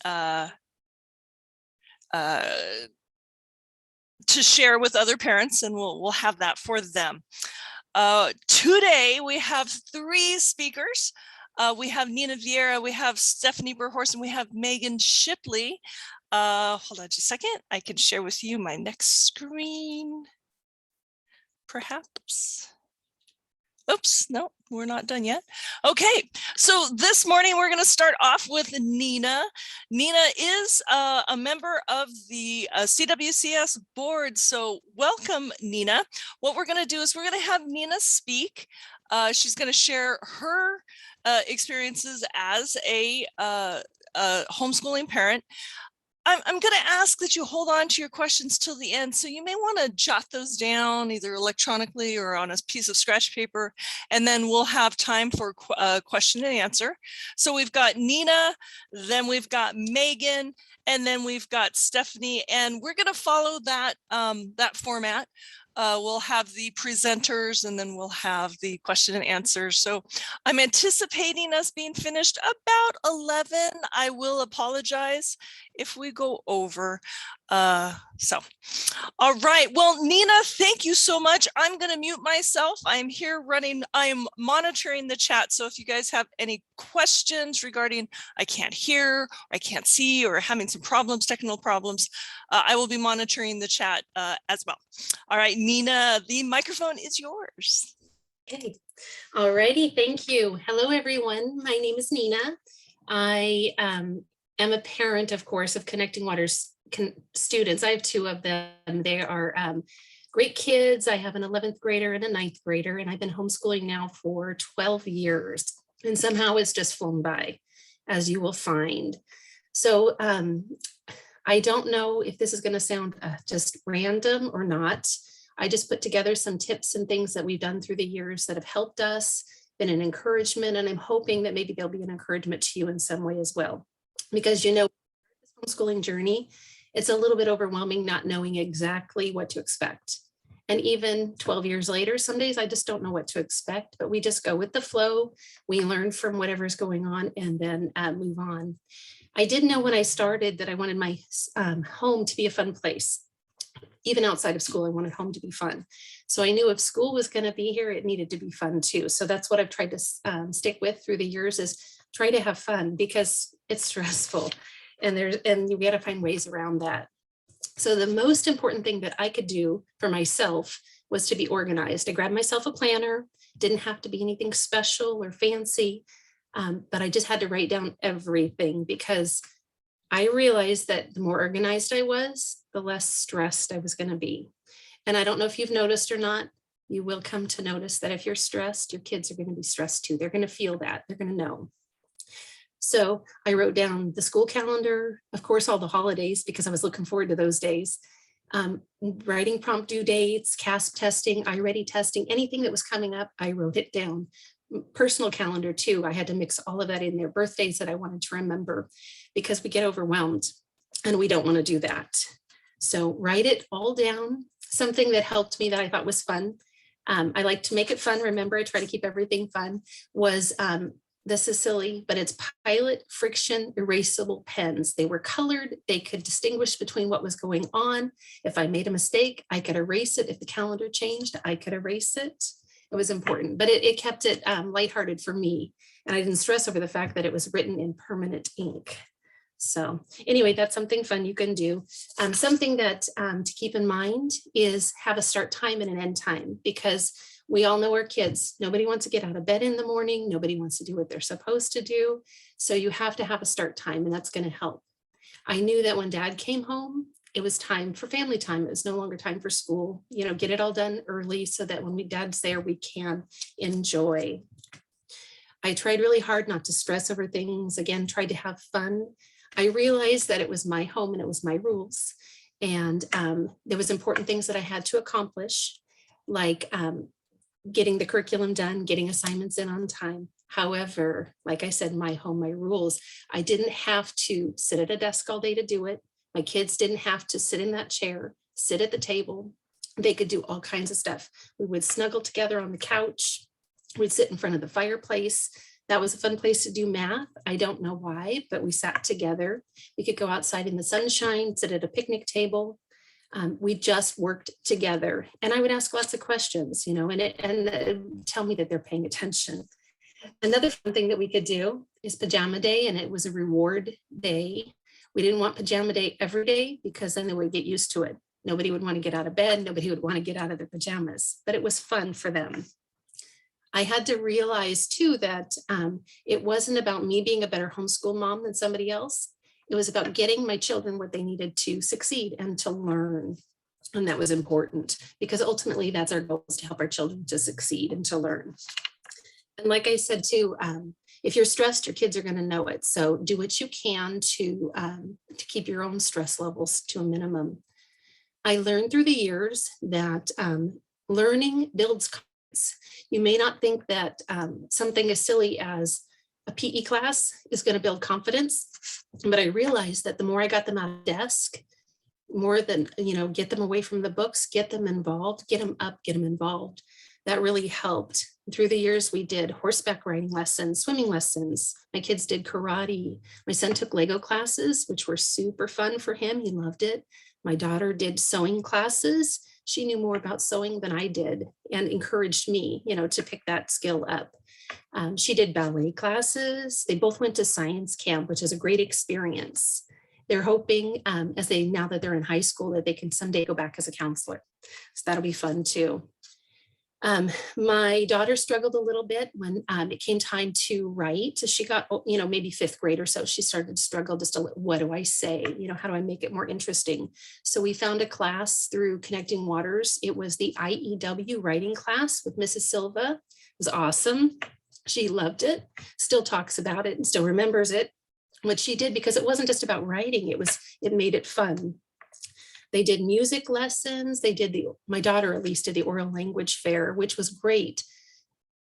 to share with other parents, and we'll have that for them. Today we have 3 speakers. We have Nina Vieira, we have Stephanie Berhorst, and we have Megan Shipley. Hold on just a second. I can share with you my next screen, perhaps. Oops, no, we're not done yet. Okay, so this morning we're going to start off with Nina. Nina is a member of the CWCS board, so welcome, Nina. What we're going to do is we're going to have Nina speak. She's going to share her experiences as a homeschooling parent. I'm going to ask that you hold on to your questions till the end. So you may want to jot those down either electronically or on a piece of scratch paper, and then we'll have time for question and answer. So we've got Nina, then we've got Megan, and then we've got Stephanie, and we're going to follow that, that format. We'll have the presenters and then we'll have the question and answers. So I'm anticipating us being finished about 11. I will apologize if we go over. All right. Well, Nina, thank you so much. I'm going to mute myself. I'm here running. I'm monitoring the chat. So if you guys have any questions regarding I can't hear, I can't see, or having some problems, technical problems, I will be monitoring the chat as well. All right, Nina, the microphone is yours. Okay. All righty. Thank you. Hello, everyone. My name is Nina. I am a parent, of course, of Connecting Waters students. I have 2 of them. They are great kids. I have an 11th grader and a 9th grader, and I've been homeschooling now for 12 years. And somehow it's just flown by, as you will find. So I don't know if this is going to sound just random or not. I just put together some tips and things that we've done through the years that have helped us, been an encouragement, and I'm hoping that maybe they'll be an encouragement to you in some way as well. Because, you know, this homeschooling journey, it's a little bit overwhelming not knowing exactly what to expect. And even 12 years later, some days I just don't know what to expect, but we just go with the flow. We learn from whatever's going on and then move on. I did know when I started that I wanted my home to be a fun place. Even outside of school, I wanted home to be fun. So I knew if school was going to be here, it needed to be fun too. So that's what I've tried to stick with through the years, is try to have fun, because it's stressful and we got to find ways around that. So the most important thing that I could do for myself was to be organized. I grabbed myself a planner, didn't have to be anything special or fancy, but I just had to write down everything, because I realized that the more organized I was, the less stressed I was going to be. And I don't know if you've noticed or not, you will come to notice that if you're stressed, your kids are going to be stressed too. They're going to feel that. They're going to know. So I wrote down the school calendar, of course, all the holidays, because I was looking forward to those days. Writing prompt due dates, CASP testing, iReady testing, anything that was coming up, I wrote it down. Personal calendar too. I had to mix all of that in there. Birthdays that I wanted to remember, because we get overwhelmed and we don't want to do that. So write it all down. Something that helped me that I thought was fun. I like to make it fun. Remember, I try to keep everything fun. Was this is silly, but it's Pilot Friction Erasable pens. They were colored. They could distinguish between what was going on. If I made a mistake, I could erase it. If the calendar changed, I could erase it. It was important, but it kept it lighthearted for me. And I didn't stress over the fact that it was written in permanent ink. So anyway, that's something fun you can do. Something that to keep in mind is have a start time and an end time, because we all know our kids. Nobody wants to get out of bed in the morning. Nobody wants to do what they're supposed to do. So you have to have a start time, and that's going to help. I knew that when Dad came home, it was time for family time. It was no longer time for school. You know, get it all done early so that when Dad's there, we can enjoy. I tried really hard not to stress over things. Again, tried to have fun. I realized that it was my home and it was my rules. And there was important things that I had to accomplish, like getting the curriculum done, getting assignments in on time. However, like I said, my home, my rules. I didn't have to sit at a desk all day to do it. My kids didn't have to sit in that chair, sit at the table. They could do all kinds of stuff. We would snuggle together on the couch. We'd sit in front of the fireplace. That was a fun place to do math. I don't know why, but we sat together. We could go outside in the sunshine, sit at a picnic table. We just worked together, and I would ask lots of questions, and it would tell me that they're paying attention. Another fun thing that we could do is pajama day, and it was a reward day. We didn't want pajama day every day because then they would get used to it. Nobody would want to get out of bed. Nobody would want to get out of their pajamas, but it was fun for them. I had to realize too that it wasn't about me being a better homeschool mom than somebody else. It was about getting my children what they needed to succeed and to learn. And that was important because ultimately that's our goal, is to help our children to succeed and to learn. And like I said too, if you're stressed, your kids are going to know it. So do what you can to keep your own stress levels to a minimum. I learned through the years that learning builds confidence. You may not think that something as silly as a PE class is going to build confidence, but I realized that the more I got them out of the desk, more than, get them away from the books, get them involved, get them up, get them involved. That really helped. Through the years, we did horseback riding lessons, swimming lessons. My kids did karate. My son took Lego classes, which were super fun for him. He loved it. My daughter did sewing classes. She knew more about sewing than I did and encouraged me, to pick that skill up. She did ballet classes. They both went to science camp, which is a great experience. They're hoping now that they're in high school, that they can someday go back as a counselor. So that'll be fun too. My daughter struggled a little bit when it came time to write. She got, maybe fifth grade or so, she started to struggle just what do I say? How do I make it more interesting? So we found a class through Connecting Waters. It was the Iew Writing Class with Mrs. Silva. It was awesome. She loved it, still talks about it and still remembers it, what she did, because it wasn't just about writing. It made it fun. They did music lessons. They did my daughter at least did the oral language fair, which was great.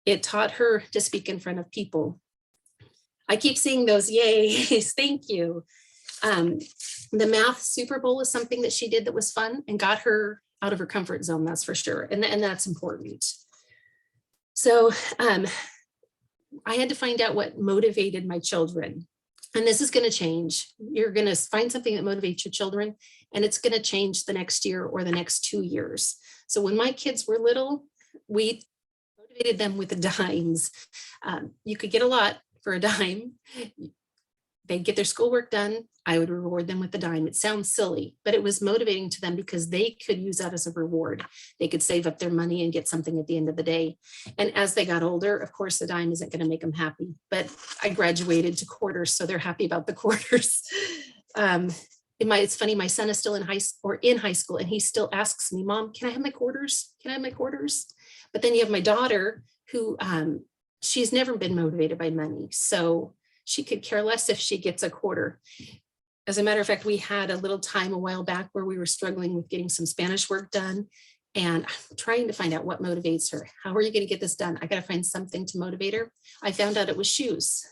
It taught her to speak in front of people. I keep seeing those yays. Thank you. The math Super Bowl is something that she did that was fun and got her out of her comfort zone, that's for sure. And that's important. So I had to find out what motivated my children. And this is going to change. You're going to find something that motivates your children, and it's going to change the next year or the next 2 years. So when my kids were little, we motivated them with dimes. You could get a lot for a dime. They'd get their schoolwork done. I would reward them with the dime. It sounds silly, but it was motivating to them because they could use that as a reward. They could save up their money and get something at the end of the day. And as they got older, of course, the dime isn't going to make them happy, but I graduated to quarters, so they're happy about the quarters. It's funny, my son is still in high school and he still asks me, Mom, can I have my quarters? Can I have my quarters? But then you have my daughter who she's never been motivated by money. So she could care less if she gets a quarter. As a matter of fact, we had a little time a while back where we were struggling with getting some Spanish work done, and I'm trying to find out what motivates her. How are you going to get this done? I got to find something to motivate her. I found out it was shoes.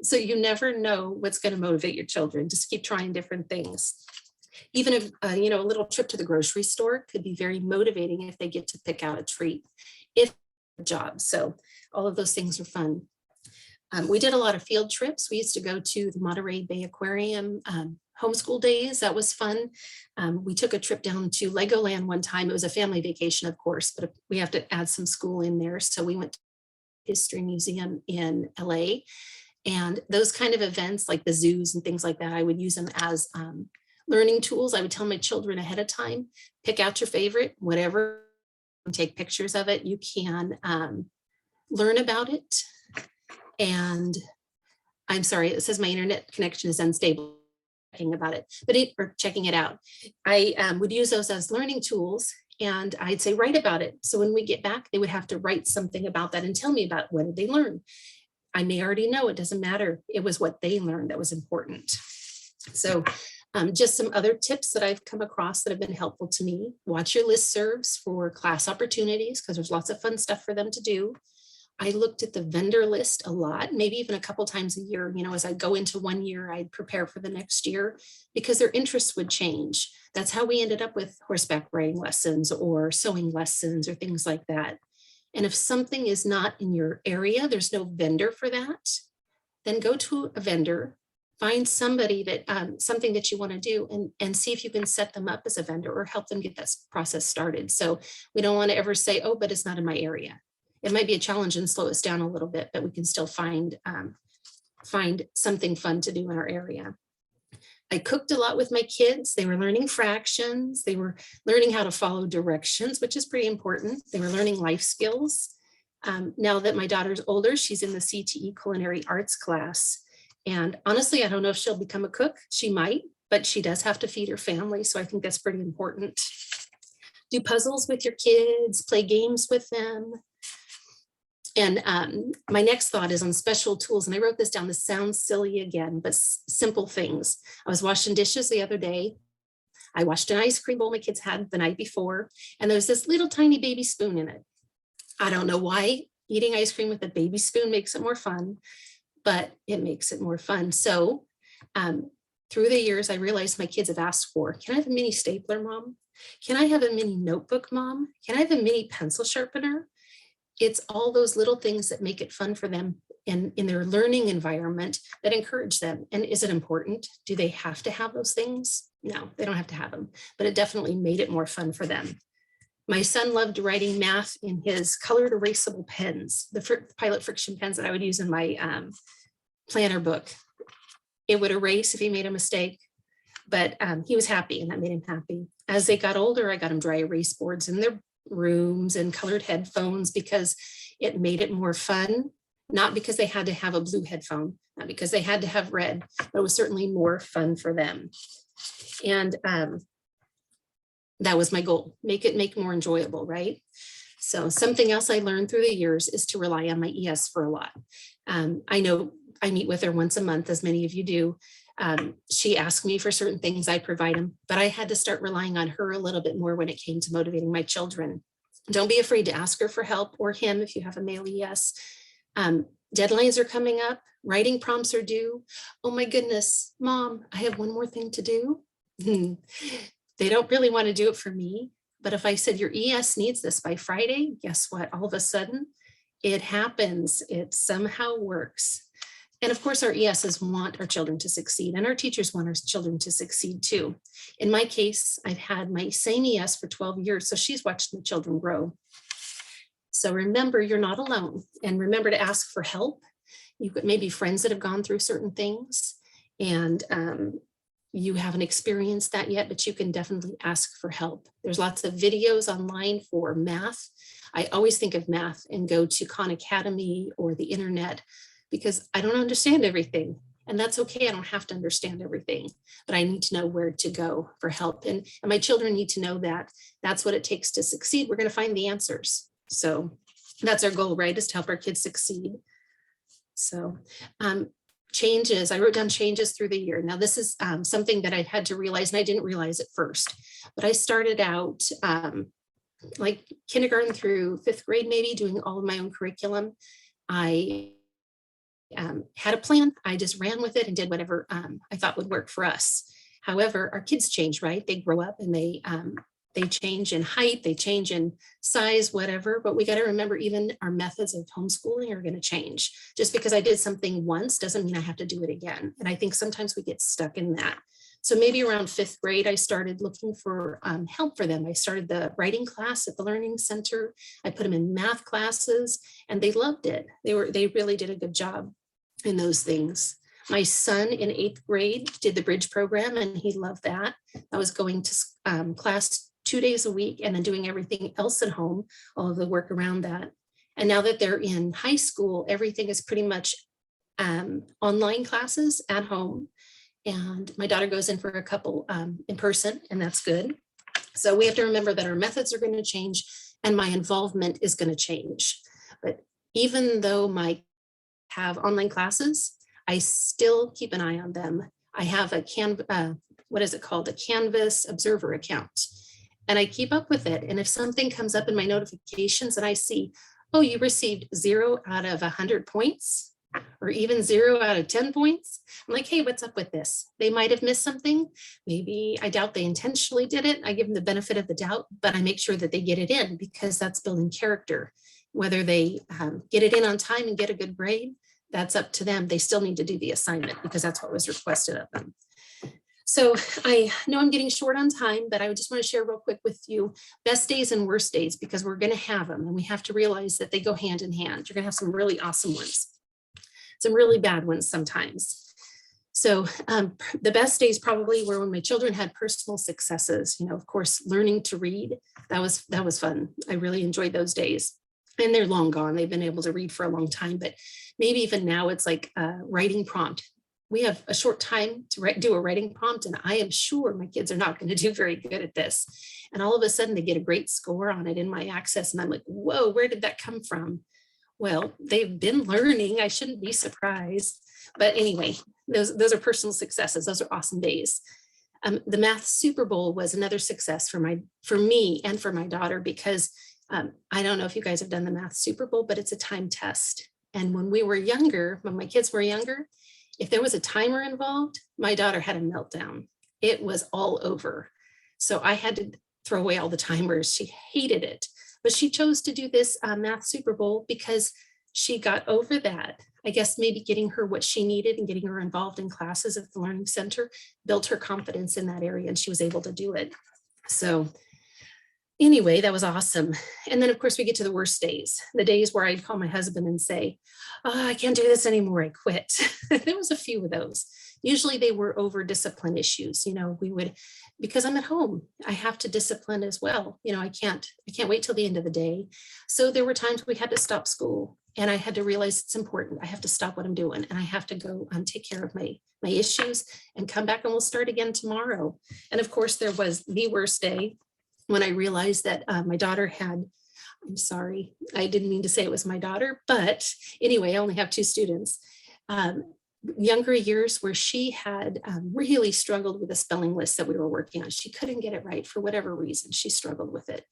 So you never know what's going to motivate your children. Just keep trying different things. Even if, a little trip to the grocery store could be very motivating if they get to pick out a treat, if a job. So all of those things are fun. We did a lot of field trips. We used to go to the Monterey Bay Aquarium homeschool days. That was fun. We took a trip down to Legoland one time. It was a family vacation, of course, but we have to add some school in there. So we went to the History Museum in LA. And those kind of events like the zoos and things like that, I would use them as learning tools. I would tell my children ahead of time, pick out your favorite, whatever, and take pictures of it. You can learn about it. And I'm sorry, it says my internet connection is unstable. Checking about it, or checking it out. I would use those as learning tools, and I'd say write about it. So when we get back, they would have to write something about that and tell me about what did they learn. I may already know, it doesn't matter. It was what they learned that was important. So just some other tips that I've come across that have been helpful to me. Watch your listservs for class opportunities because there's lots of fun stuff for them to do. I looked at the vendor list a lot, maybe even a couple times a year. As I go into one year, I'd prepare for the next year because their interests would change. That's how we ended up with horseback riding lessons or sewing lessons or things like that. And if something is not in your area, there's no vendor for that, then go to a vendor, find somebody that something that you want to do, and see if you can set them up as a vendor or help them get that process started. So we don't want to ever say, oh, but it's not in my area. It might be a challenge and slow us down a little bit, but we can still find something fun to do in our area. I cooked a lot with my kids. They were learning fractions. They were learning how to follow directions, which is pretty important. They were learning life skills. Now that my daughter's older, she's in the CTE Culinary Arts class. And honestly, I don't know if she'll become a cook. She might, but she does have to feed her family. So I think that's pretty important. Do puzzles with your kids, play games with them. And my next thought is on special tools. And I wrote this down. This sounds silly again, but simple things. I was washing dishes the other day. I washed an ice cream bowl my kids had the night before, and there was this little tiny baby spoon in it. I don't know why eating ice cream with a baby spoon makes it more fun, but it makes it more fun. So through the years, I realized my kids have asked for, can I have a mini stapler, Mom? Can I have a mini notebook, Mom? Can I have a mini pencil sharpener? It's all those little things that make it fun for them in their learning environment that encourage them. And is it important? Do they have to have those things? No, they don't have to have them, but it definitely made it more fun for them. My son loved writing math in his colored erasable pens, the Pilot friction pens that I would use in my planner book. It would erase if he made a mistake, but he was happy and that made him happy. As they got older, I got him dry erase boards in their rooms and colored headphones because it made it more fun, not because they had to have a blue headphone, not because they had to have red, but it was certainly more fun for them. And that was my goal, make it more enjoyable, right? So something else I learned through the years is to rely on my ES for a lot. I know I meet with her once a month, as many of you do. She asked me for certain things, I provide them, but I had to start relying on her a little bit more when it came to motivating my children. Don't be afraid to ask her for help, or him if you have a male ES. Deadlines are coming up, writing prompts are due. Oh my goodness, Mom, I have one more thing to do. They don't really want to do it for me, but if I said your ES needs this by Friday, guess what? All of a sudden it happens, it somehow works. And of course, our ESs want our children to succeed, and our teachers want our children to succeed too. In my case, I've had my same ES for 12 years, so she's watched the children grow. So remember, you're not alone, and remember to ask for help. You could maybe friends that have gone through certain things, and you haven't experienced that yet, but you can definitely ask for help. There's lots of videos online for math. I always think of math and go to Khan Academy or the internet, because I don't understand everything, and that's okay. I don't have to understand everything, but I need to know where to go for help. And my children need to know that that's what it takes to succeed. We're going to find the answers. So that's our goal, right? Is to help our kids succeed. So changes, I wrote down changes through the year. Now this is something that I had to realize, and I didn't realize at first, but I started out like kindergarten through 5th grade, maybe doing all of my own curriculum. I had a plan. I just ran with it and did whatever I thought would work for us. However, our kids change, right? They grow up and they change in height, they change in size, whatever, but we got to remember even our methods of homeschooling are going to change. Just because I did something once doesn't mean I have to do it again. And I think sometimes we get stuck in that. So maybe around 5th grade, I started looking for help for them. I started the writing class at the Learning Center. I put them in math classes and they loved it. They really did a good job in those things. My son in 8th grade did the bridge program and he loved that. I was going to class 2 days a week and then doing everything else at home, all of the work around that. And now that they're in high school, everything is pretty much online classes at home. And my daughter goes in for a couple in person, and that's good. So we have to remember that our methods are going to change and my involvement is going to change. But even though my have online classes, I still keep an eye on them. I have a what is it called? A Canvas Observer account. And I keep up with it. And if something comes up in my notifications and I see, oh, you received 0 out of 100 points, or even 0 out of 10 points, I'm like, hey, what's up with this? They might have missed something. Maybe I doubt they intentionally did it. I give them the benefit of the doubt, but I make sure that they get it in because that's building character. Whether they get it in on time and get a good grade, that's up to them. They still need to do the assignment because that's what was requested of them. So I know I'm getting short on time, but I just want to share real quick with you best days and worst days, because we're going to have them and we have to realize that they go hand in hand. You're going to have some really awesome ones, some really bad ones sometimes. So the best days probably were when my children had personal successes. You know, of course, learning to read, that was fun. I really enjoyed those days. And they're long gone. They've been able to read for a long time, but maybe even now it's like a writing prompt. We have a short time to do a writing prompt, and I am sure my kids are not going to do very good at this. And all of a sudden they get a great score on it in my access. And I'm like, whoa, where did that come from? Well, they've been learning. I shouldn't be surprised. But anyway, those are personal successes. Those are awesome days. The math Super Bowl was another success for me and for my daughter, because I don't know if you guys have done the math Super Bowl, but it's a time test. And when we were younger, when my kids were younger, if there was a timer involved, my daughter had a meltdown. It was all over. So I had to throw away all the timers. She hated it, but she chose to do this math Super Bowl because she got over that. I guess maybe getting her what she needed and getting her involved in classes at the Learning Center built her confidence in that area, and she was able to do it. So anyway, that was awesome. And then of course we get to the worst days, the days where I'd call my husband and say, oh, I can't do this anymore, I quit. There was a few of those. Usually they were over discipline issues. You know, we would, because I'm at home, I have to discipline as well. You know, I can't wait till the end of the day. So there were times we had to stop school, and I had to realize it's important. I have to stop what I'm doing, and I have to go take care of my issues and come back, and we'll start again tomorrow. And of course there was the worst day when I realized that my daughter had, I'm sorry, I didn't mean to say it was my daughter, but anyway, I only have 2 students. Younger years where she had really struggled with a spelling list that we were working on. She couldn't get it right for whatever reason. She struggled with it.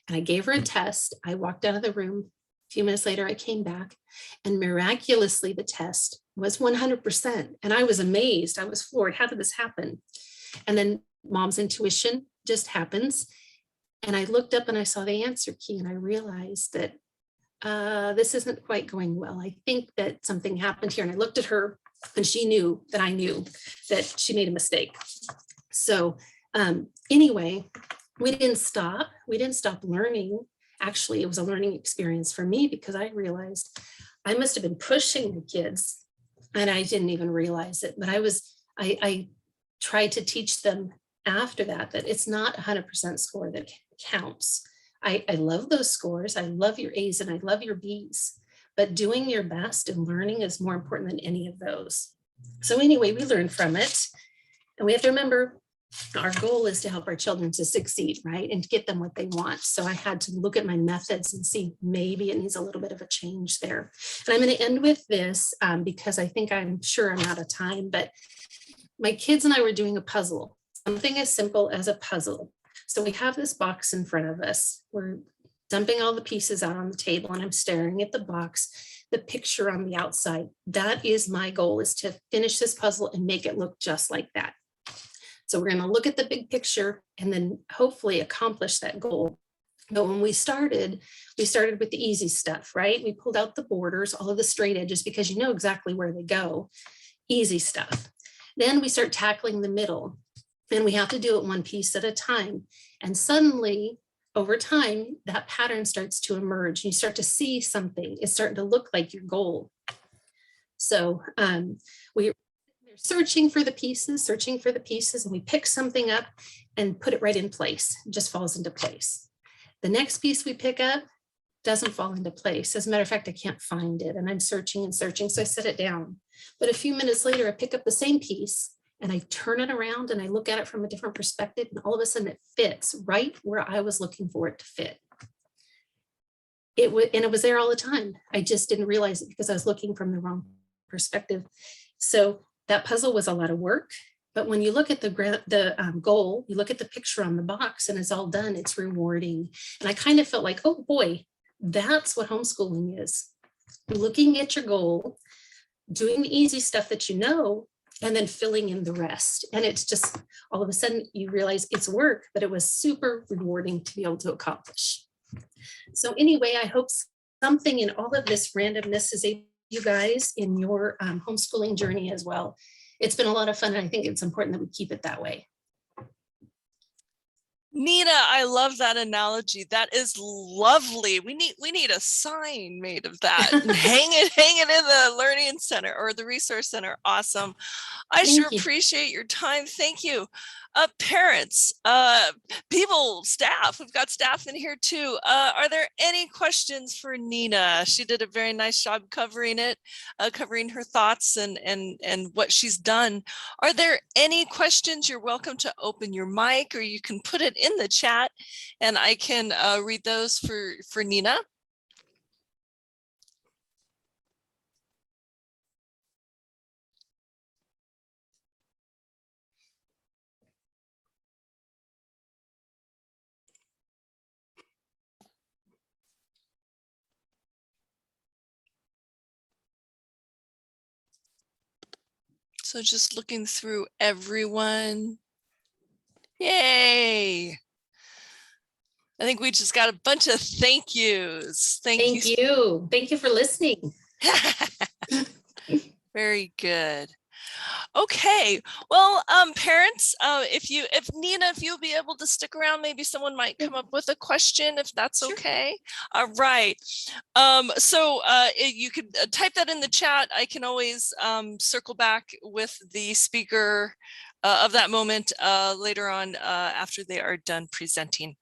And I gave her a test. I walked out of the room. A few minutes later, I came back, and miraculously the test was 100%. And I was amazed. I was floored. How did this happen? And then mom's intuition just happens. And I looked up and I saw the answer key, and I realized that this isn't quite going well. I think that something happened here. And I looked at her, and she knew that I knew that she made a mistake. So anyway, we didn't stop. We didn't stop learning. Actually, it was a learning experience for me, because I realized I must have been pushing the kids, and I didn't even realize it. But I tried to teach them after that it's not 100% score that counts. I love those scores. I love your A's and I love your B's, but doing your best and learning is more important than any of those. So anyway, we learn from it, and we have to remember our goal is to help our children to succeed, right? And to get them what they want. So I had to look at my methods and see maybe it needs a little bit of a change there. And I'm going to end with this because I'm sure I'm out of time, but my kids and I were doing a puzzle, something as simple as a puzzle. So we have this box in front of us. We're dumping all the pieces out on the table, and I'm staring at the box, the picture on the outside. That is my goal, is to finish this puzzle and make it look just like that. So we're going to look at the big picture and then hopefully accomplish that goal. But when we started with the easy stuff, right? We pulled out the borders, all of the straight edges, because you know exactly where they go. Easy stuff. Then we start tackling the middle, and we have to do it one piece at a time. And suddenly, over time, that pattern starts to emerge. You start to see something. It's starting to look like your goal. So we're searching for the pieces, and we pick something up and put it right in place. It just falls into place. The next piece we pick up doesn't fall into place. As a matter of fact, I can't find it, and I'm searching and searching, so I set it down. But a few minutes later, I pick up the same piece and I turn it around and I look at it from a different perspective, and all of a sudden it fits right where I was looking for it to fit. And it was there all the time. I just didn't realize it because I was looking from the wrong perspective. So that puzzle was a lot of work, but when you look at the goal, you look at the picture on the box and it's all done, it's rewarding. And I kind of felt like, oh boy, that's what homeschooling is. Looking at your goal, doing the easy stuff that you know, and then filling in the rest. And it's just, all of a sudden you realize it's work, but it was super rewarding to be able to accomplish. So anyway, I hope something in all of this randomness is able you guys in your homeschooling journey as well. It's been a lot of fun, and I think it's important that we keep it that way. Nina, I love that analogy. That is lovely. We need a sign made of that and hang it in the learning center or the resource center. Awesome. I sure appreciate your time. Thank you. Parents, people, staff, we've got staff in here too. Are there any questions for Nina? She did a very nice job covering it, covering her thoughts and what she's done. Are there any questions? You're welcome to open your mic, or you can put it in the chat and I can read those for Nina. So just looking through everyone. Yay. I think we just got a bunch of thank yous. Thank you. Thank you for listening. Very good. Okay, well, parents, if Nina, if you'll be able to stick around, maybe someone might come up with a question, if that's Sure. okay. All right. You could type that in the chat. I can always circle back with the speaker of that moment later on after they are done presenting.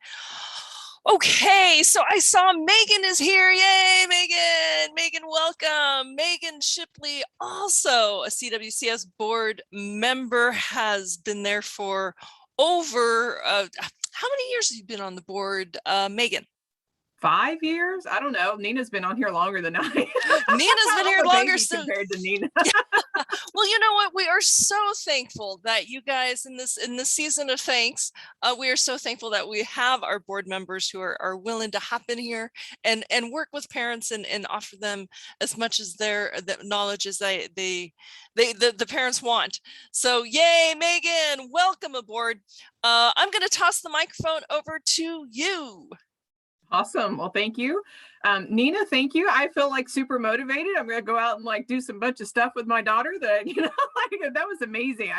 Okay, so I saw Megan is here. Yay, Megan. Megan, welcome. Megan Shipley, also a CWCS board member, has been there for over, how many years have you been on the board, Megan? 5 years? I don't know. Nina's been on here longer than I. Nina's been here longer compared to Nina. Well, you know what? We are so thankful that you guys in this season of thanks, we are so thankful that we have our board members who are willing to hop in here and work with parents and offer them as much as the knowledge as the parents want. So yay, Megan, welcome aboard. I'm going to toss the microphone over to you. Awesome. Well, thank you. Nina, thank you. I feel like super motivated. I'm going to go out and like do some bunch of stuff with my daughter that, like, that was amazing.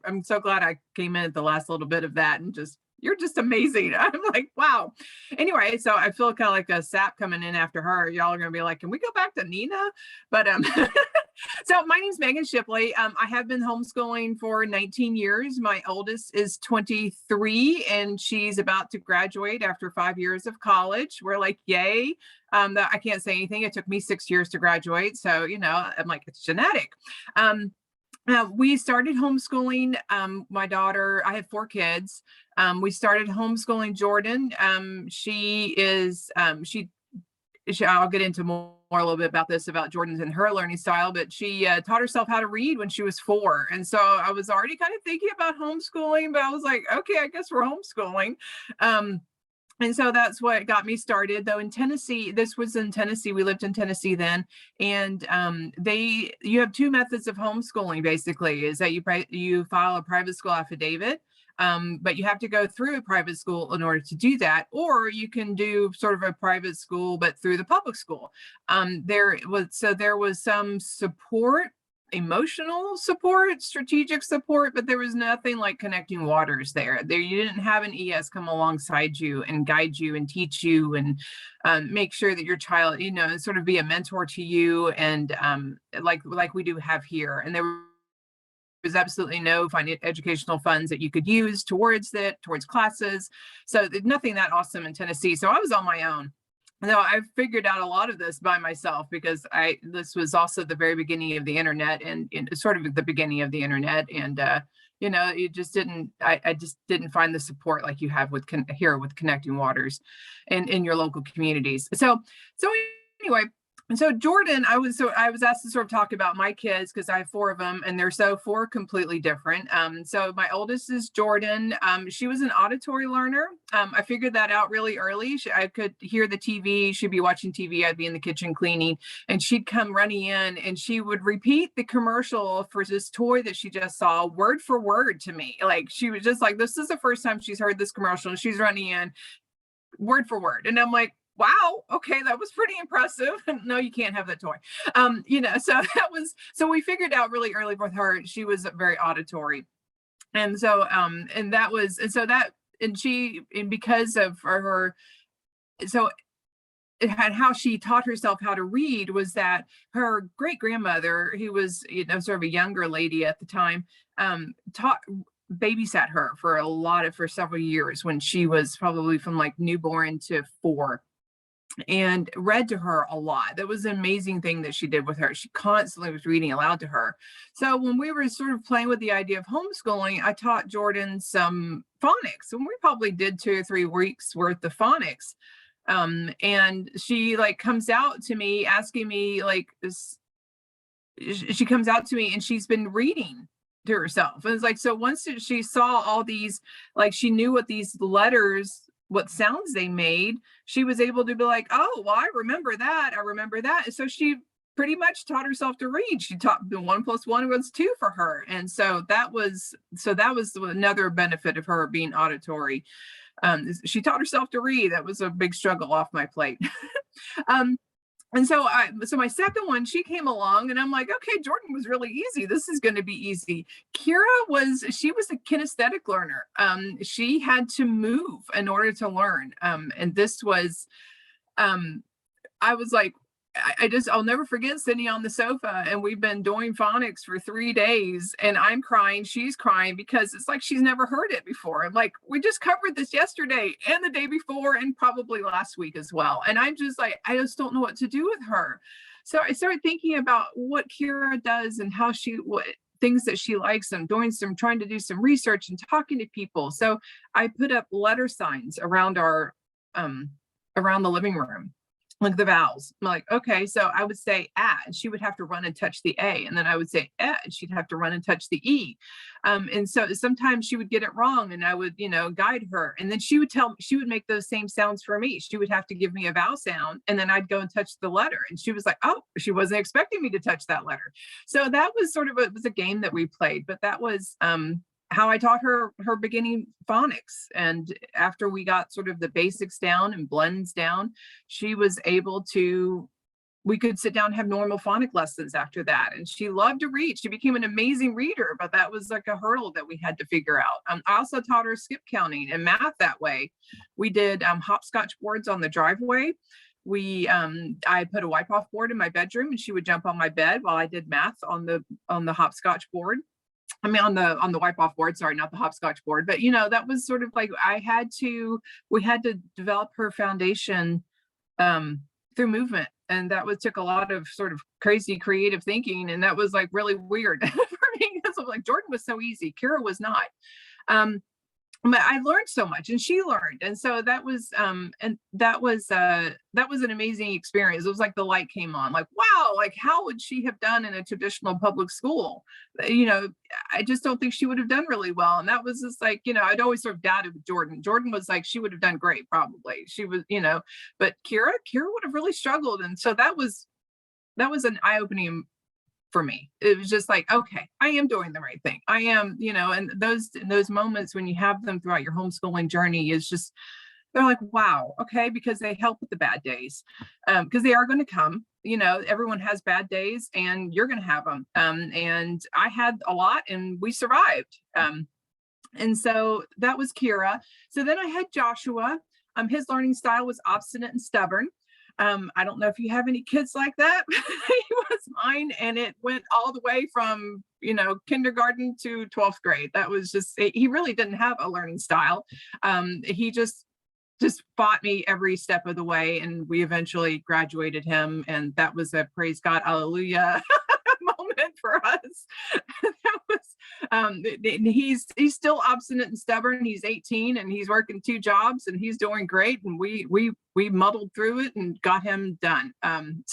I'm so glad I came in at the last little bit of that and you're just amazing. I'm like, wow. Anyway, so I feel kind of like a sap coming in after her. Y'all are going to be like, can we go back to Nina? But so my name's Megan Shipley. I have been homeschooling for 19 years. My oldest is 23 and she's about to graduate after 5 years of college. We're like, yay. I can't say anything. It took me 6 years to graduate. So, I'm like, it's genetic. We started homeschooling my daughter. I have 4 kids. We started homeschooling Jordan. I'll get into more a little bit about this, about Jordan's and her learning style, but she taught herself how to read when she was 4. And so I was already kind of thinking about homeschooling, but I was like, okay, I guess we're homeschooling. And so that's what got me started, though in Tennessee. This was in Tennessee. We lived in Tennessee then. And you have 2 methods of homeschooling, basically, is that you file a private school affidavit, but you have to go through a private school in order to do that, or you can do sort of a private school, but through the public school. There was some support, emotional support, strategic support, but there was nothing like connecting waters there. You didn't have an ES come alongside you and guide you and teach you and make sure that your child, sort of be a mentor to you, and like we do have here. And there was absolutely no educational funds that you could use towards classes. So nothing that awesome in Tennessee. So I was on my own. No, I figured out a lot of this by myself, because this was also the very beginning of the internet, and sort of the beginning of the internet. And, I just didn't find the support like you have here with Connecting Waters and in your local communities. So anyway, and so Jordan, I was asked to sort of talk about my kids, because I have 4 of them, and they're 4 completely different. So my oldest is Jordan. She was an auditory learner. I figured that out really early. I could hear the TV. She'd be watching TV. I'd be in the kitchen cleaning, and she'd come running in, and she would repeat the commercial for this toy that she just saw word for word to me. Like, she was just like, this is the first time she's heard this commercial, and she's running in word for word. And I'm like, wow, okay, that was pretty impressive. No, you can't have that toy. So so we figured out really early with her, she was very auditory. And so, and that was, and so that, and because of her, so it had how she taught herself how to read was that her great grandmother, who was, sort of a younger lady at the time, taught babysat her for several years when she was probably from like newborn to 4, and read to her a lot. That was an amazing thing that she did with her. She constantly was reading aloud to her. So when we were sort of playing with the idea of homeschooling, I taught Jordan some phonics, and we probably did 2 or 3 weeks worth of phonics. And she like comes out to me asking me like this, she comes out to me and she's been reading to herself. And it's like, so once she saw all these, like she knew what these letters, what sounds they made, she was able to be like, oh, well, I remember that. I remember that. And so she pretty much taught herself to read. She taught the 1 + 1 was 2 for her. And so that was another benefit of her being auditory. She taught herself to read. That was a big struggle off my plate. And so my second one, she came along and I'm like, okay, Jordan was really easy. This is going to be easy. Kira she was a kinesthetic learner. She had to move in order to learn. And this was, I was like, I'll never forget sitting on the sofa, and we've been doing phonics for 3 days, and I'm crying, she's crying, because it's like she's never heard it before. I'm like, we just covered this yesterday and the day before and probably last week as well. And I'm just like, I just don't know what to do with her. So I started thinking about what Kira does and how what things that she likes, and trying to do some research and talking to people. So I put up letter signs around around the living room, like the vowels. I'm like, okay, so I would say "ah," and she would have to run and touch the A, and then I would say "eh," and she'd have to run and touch the E. And so sometimes she would get it wrong, and I would, guide her, and then she would make those same sounds for me. She would have to give me a vowel sound, and then I'd go and touch the letter, and she was like, oh, she wasn't expecting me to touch that letter. So that was it was a game that we played, but that was how I taught her beginning phonics. And after we got sort of the basics down and blends down, she was able to, we could sit down and have normal phonic lessons after that. And she loved to read. She became an amazing reader, but that was like a hurdle that we had to figure out. I also taught her skip counting and math that way. We did hopscotch boards on the driveway. I put a wipe off board in my bedroom, and she would jump on my bed while I did math on the hopscotch board. I mean, on the wipe off board, sorry, not the hopscotch board, but that was sort of like, we had to develop her foundation through movement. And that took a lot of sort of crazy creative thinking. And that was like really weird for me, because I'm like, Jordan was so easy, Kira was not. But I learned so much, and she learned. And so that was an amazing experience. It was like the light came on, like, wow, like how would she have done in a traditional public school? I just don't think she would have done really well. And that was just like, I'd always sort of doubted with Jordan. Jordan was like, she would have done great, probably. She was, but Kira would have really struggled. And so that was an eye-opening for me. It was just like, okay, I am doing the right thing. I am, and those moments when you have them throughout your homeschooling journey is just, they're like, wow, okay, because they help with the bad days, because they are going to come. Everyone has bad days, and you're going to have them. And I had a lot, and we survived. And so that was Kira. So then I had Joshua. His learning style was obstinate and stubborn. I don't know if you have any kids like that. He was mine, and it went all the way from, kindergarten to 12th grade. That was he really didn't have a learning style. He just fought me every step of the way, and we eventually graduated him. And that was a praise God, hallelujah moment for us. That was, he's still obstinate and stubborn. He's 18, and he's working 2 jobs, and he's doing great. And we muddled through it and got him done. And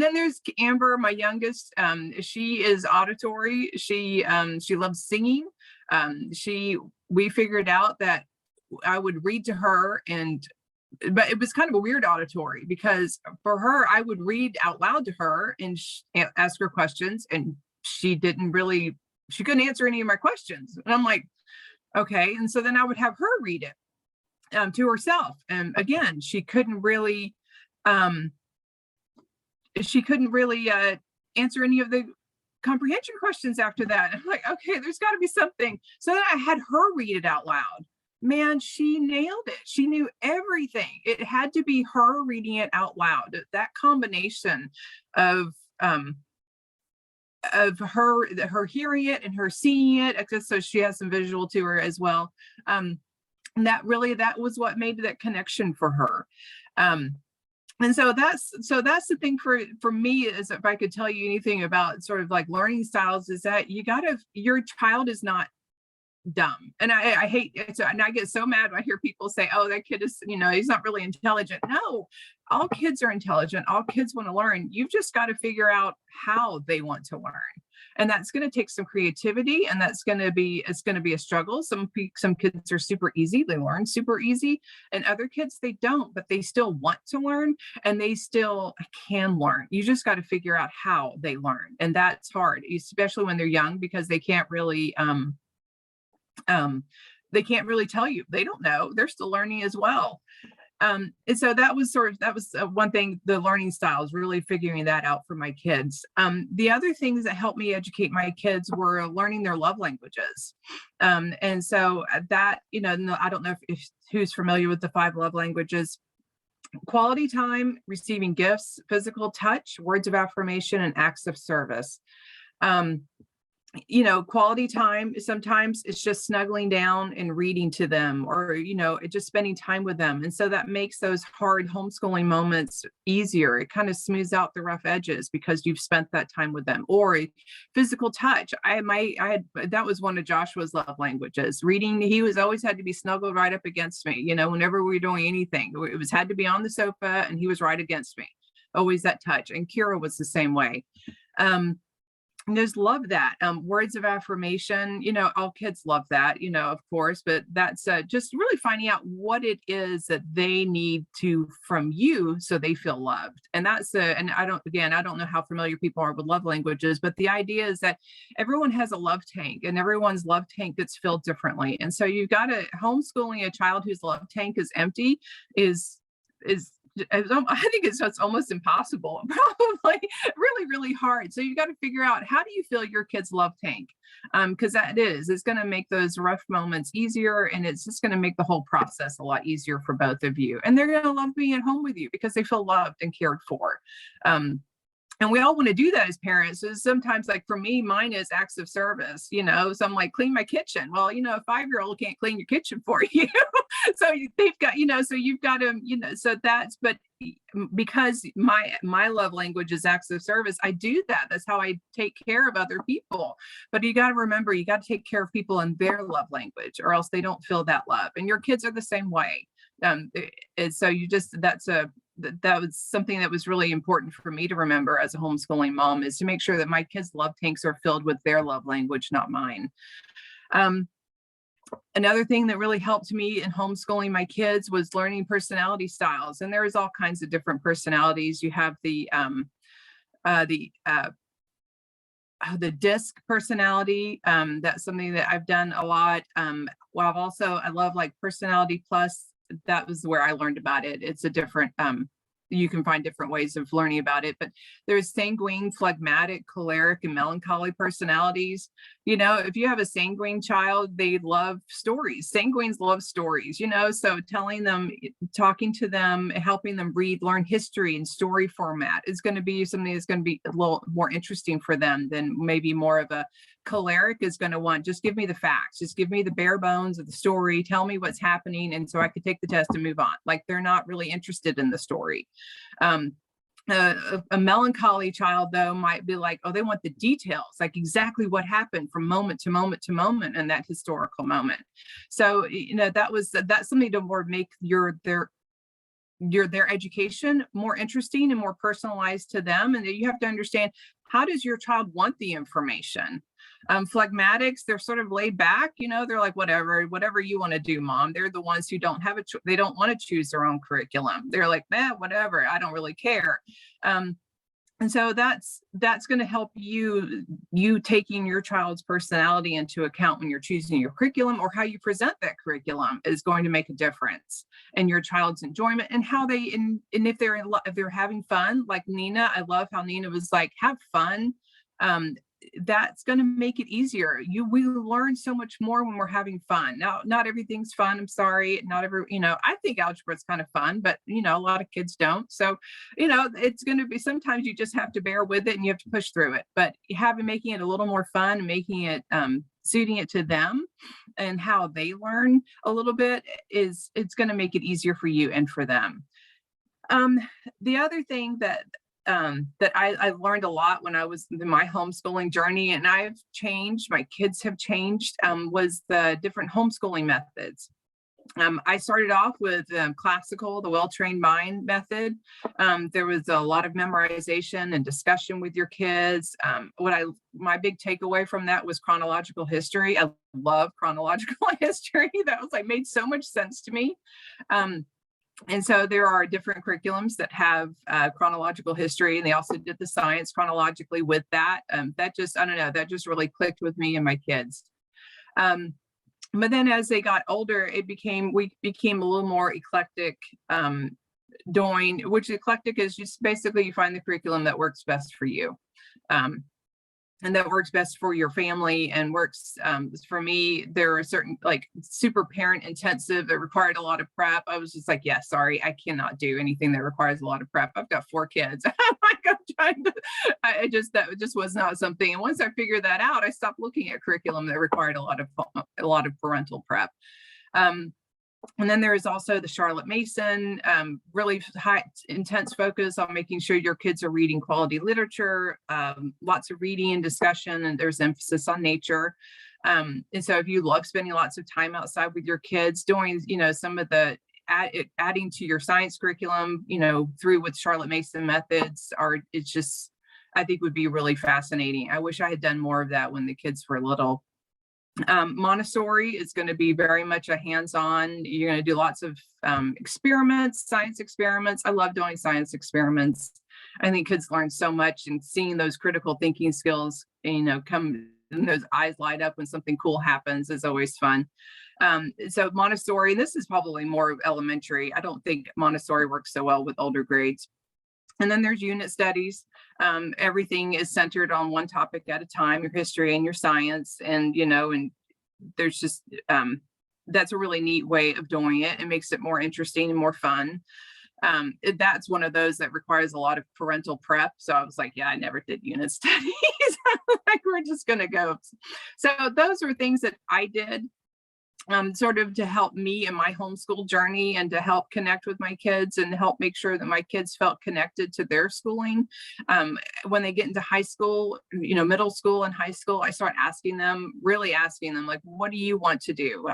then there's Amber, my youngest. She is auditory. She loves singing. We figured out that I would read to her, but it was kind of a weird auditory, because for her, I would read out loud to her and ask her questions, and she couldn't answer any of my questions. And I'm like, okay. And so then I would have her read it. to herself. And again, she couldn't really um, answer any of the comprehension questions after that. I'm like, okay, there's got to be something. So then I had her read it out loud. Man, she nailed it. She knew everything. It had to be her reading it out loud. That combination of her hearing it and her seeing it, so she has some visual to her as well. And that was what made that connection for her. And so that's the thing for me, is if I could tell you anything about sort of like learning styles, is that your child is not dumb. And I hate it. And I get so mad when I hear people say, oh, that kid is, he's not really intelligent. No, all kids are intelligent. All kids want to learn. You've just got to figure out how they want to learn. And that's going to take some creativity, and it's going to be a struggle. Some kids are super easy. They learn super easy, and other kids, they don't, but they still want to learn, and they still can learn. You just got to figure out how they learn. And that's hard, especially when they're young, because they can't really, tell you. They don't know. They're still learning as well. And so that was one thing, the learning styles, really figuring that out for my kids. The other things that helped me educate my kids were learning their love languages. And so that, I don't know if who's familiar with the 5 love languages: quality time, receiving gifts, physical touch, words of affirmation, and acts of service. Quality time, sometimes it's just snuggling down and reading to them, or, just spending time with them. And so that makes those hard homeschooling moments easier. It kind of smooths out the rough edges because you've spent that time with them. Or physical touch. That was one of Joshua's love languages. Reading, he was always had to be snuggled right up against me, whenever we were doing anything. It had to be on the sofa and he was right against me. Always that touch. And Kira was the same way. Just love that. Words of affirmation, all kids love that, of course, but that's just really finding out what it is that they need from you so they feel loved. And that's and I don't know how familiar people are with love languages, but the idea is that everyone has a love tank, and everyone's love tank gets filled differently. And so you've got to homeschooling a child whose love tank is empty is I think it's just almost impossible, probably really, really hard. So you got to figure out, how do you fill your kid's love tank? Because it's going to make those rough moments easier, and it's just going to make the whole process a lot easier for both of you. And they're going to love being at home with you because they feel loved and cared for. And we all want to do that as parents. So sometimes, like for me, mine is acts of service, so I'm like, clean my kitchen. Well, a 5-year-old can't clean your kitchen for you. So they've got, so you've got to, but because my love language is acts of service, I do that. That's how I take care of other people. But you got to remember, you got to take care of people in their love language, or else they don't feel that love. And your kids are the same way. And so that was something that was really important for me to remember as a homeschooling mom, is to make sure that my kids' love tanks are filled with their love language, not mine. Another thing that really helped me in homeschooling my kids was learning personality styles. And there's all kinds of different personalities. You have the DISC personality. That's something that I've done a lot. I love like Personality Plus. That was where I learned about it. It's a different, you can find different ways of learning about it, but there's sanguine, phlegmatic, choleric, and melancholy personalities. If you have a sanguine child, they love stories. Sanguines love stories, so talking to them, helping them learn history and story format is going to be something that's going to be a little more interesting for them than maybe more of a choleric is going to want, just give me the facts, just give me the bare bones of the story, tell me what's happening, and so I could take the test and move on. Like, they're not really interested in the story. A melancholy child, though, might be like, oh, they want the details, like exactly what happened from moment to moment to moment in that historical moment. So, that's something to more make their education more interesting and more personalized to them. And you have to understand, how does your child want the information? Phlegmatics, they're sort of laid back, they're like, whatever you want to do, mom. They're the ones who don't have they don't want to choose their own curriculum. They're like, whatever, I don't really care. And so that's going to help you taking your child's personality into account when you're choosing your curriculum, or how you present that curriculum is going to make a difference in your child's enjoyment, and how they and if they're having fun, like Nina. I love how Nina was like, have fun. That's going to make it easier. We learn so much more when we're having fun. Now, not everything's fun. I'm sorry. Not every, I think algebra is kind of fun, but a lot of kids don't. So, it's going to be, sometimes you just have to bear with it and you have to push through it, but making it a little more fun, making it, suiting it to them and how they learn a little bit it's going to make it easier for you and for them. The other thing that I learned a lot when I was in my homeschooling journey, and I've changed, my kids have changed, was the different homeschooling methods. I started off with classical, the well-trained mind method. There was a lot of memorization and discussion with your kids. My big takeaway from that was chronological history. I love chronological history. That was made so much sense to me. And so there are different curriculums that have chronological history, and they also did the science chronologically with that. That just, I don't know, that just really clicked with me and my kids. But then as they got older, we became a little more eclectic, which eclectic is just basically you find the curriculum that works best for you. And that works best for your family and works for me. There are certain super parent intensive that required a lot of prep. I was just like, yeah, sorry, I cannot do anything that requires a lot of prep. I've got 4 kids. That just was not something. And once I figured that out, I stopped looking at curriculum that required a lot of parental prep. And then there is also the Charlotte Mason, really high, intense focus on making sure your kids are reading quality literature, lots of reading and discussion, and there's emphasis on nature. And so if you love spending lots of time outside with your kids, doing, some of the adding to your science curriculum, through with Charlotte Mason methods I think would be really fascinating. I wish I had done more of that when the kids were little. Montessori is going to be very much a hands-on. You're going to do lots of experiments, science experiments. I love doing science experiments. I think kids learn so much, and seeing those critical thinking skills, come and those eyes light up when something cool happens is always fun. So Montessori, this is probably more elementary. I don't think Montessori works so well with older grades. And then there's unit studies. Everything is centered on one topic at a time, your history and your science. And, and there's just, that's a really neat way of doing it. It makes it more interesting and more fun. That's one of those that requires a lot of parental prep. So I was like, yeah, I never did unit studies. We're just going to go. So those are things that I did. Sort of to help me in my homeschool journey, and to help connect with my kids and help make sure that my kids felt connected to their schooling. When they get into high school, middle school and high school, I start really asking them, like, what do you want to do?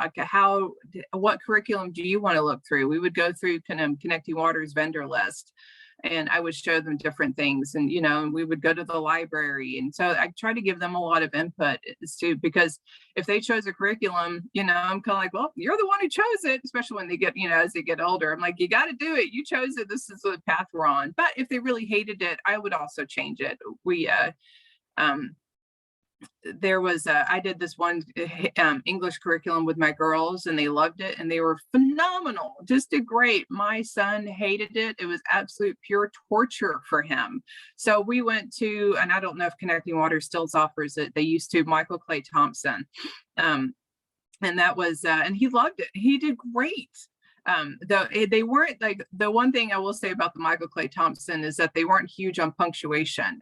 What curriculum do you want to look through? We would go through kind of Connecting Waters vendor list, and I would show them different things, and we would go to the library. And so I try to give them a lot of input because if they chose a curriculum, I'm kind of like, well, you're the one who chose it, especially when they get, as they get older. I'm like, you got to do it. You chose it. This is the path we're on. But if they really hated it, I would also change it. I did this one English curriculum with my girls, and they loved it, and they were phenomenal, just did great. My son hated it. It was absolute pure torture for him. So we went to, and I don't know if Connecting Waters still offers it. They used to, Michael Clay Thompson. And that was, and he loved it. He did great. Though they weren't the one thing I will say about the Michael Clay Thompson is that they weren't huge on punctuation.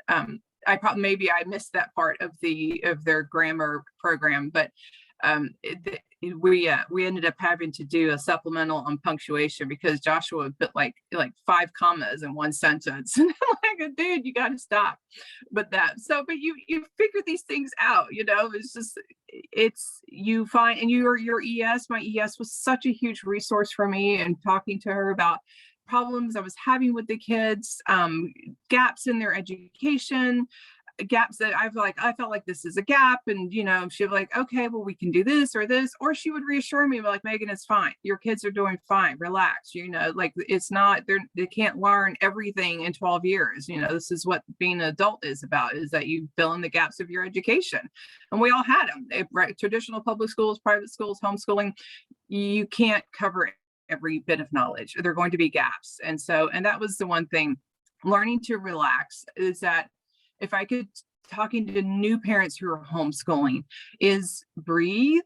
Maybe I missed that part of their grammar program, but we ended up having to do a supplemental on punctuation because Joshua would put like 5 commas in one sentence, and I'm like, dude, you got to stop. But you figure these things out, you find, and your ES, my ES was such a huge resource for me, and talking to her about problems I was having with the kids, gaps in their education, gaps that I felt like this is a gap. And, she'd be like, okay, well, we can do this or this, or she would reassure me like, Megan, it's fine. Your kids are doing fine. Relax. Like it's not, they can't learn everything in 12 years. This is what being an adult is about, is that you fill in the gaps of your education. And we all had them, right? Traditional public schools, private schools, homeschooling, you can't cover every bit of knowledge. There are going to be gaps. And that was the one thing, learning to relax, is that if I could, talking to new parents who are homeschooling, is breathe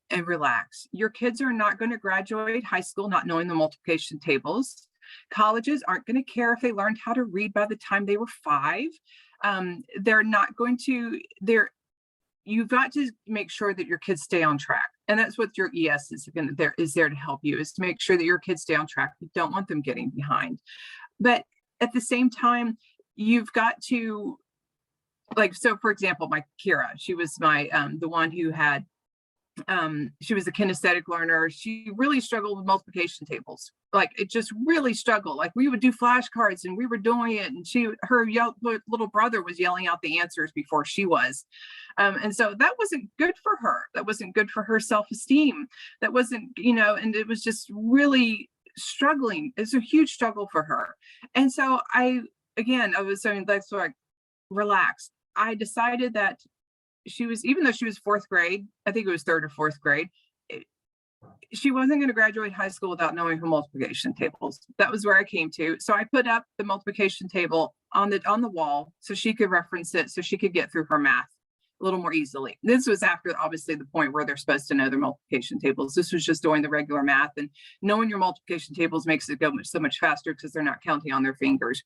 and relax. Your kids are not going to graduate high school not knowing the multiplication tables. Colleges aren't going to care if they learned how to read by the time they were 5. They're not going to, you've got to make sure that your kids stay on track. And that's what your ES is there to help you, is to make sure that your kids stay on track. You don't want them getting behind. But at the same time, you've got to, like, so for example, my Kira, she was my, the one who had, she was a kinesthetic learner. She really struggled with multiplication tables. Like, it just really struggled. Like, we would do flashcards and we were doing it, and her little brother was yelling out the answers before she was. And so that wasn't good for her. That wasn't good for her self-esteem. That wasn't, and it was just really struggling. It's a huge struggle for her. And so I was saying, that's like, relax. I decided that even though she was 4th grade, I think it was 3rd or 4th grade, she wasn't going to graduate high school without knowing her multiplication tables. That was where I came to. So I put up the multiplication table on the wall so she could reference it, so she could get through her math a little more easily. This was after, obviously, the point where they're supposed to know their multiplication tables. This was just doing the regular math, and knowing your multiplication tables makes it go so much faster because they're not counting on their fingers.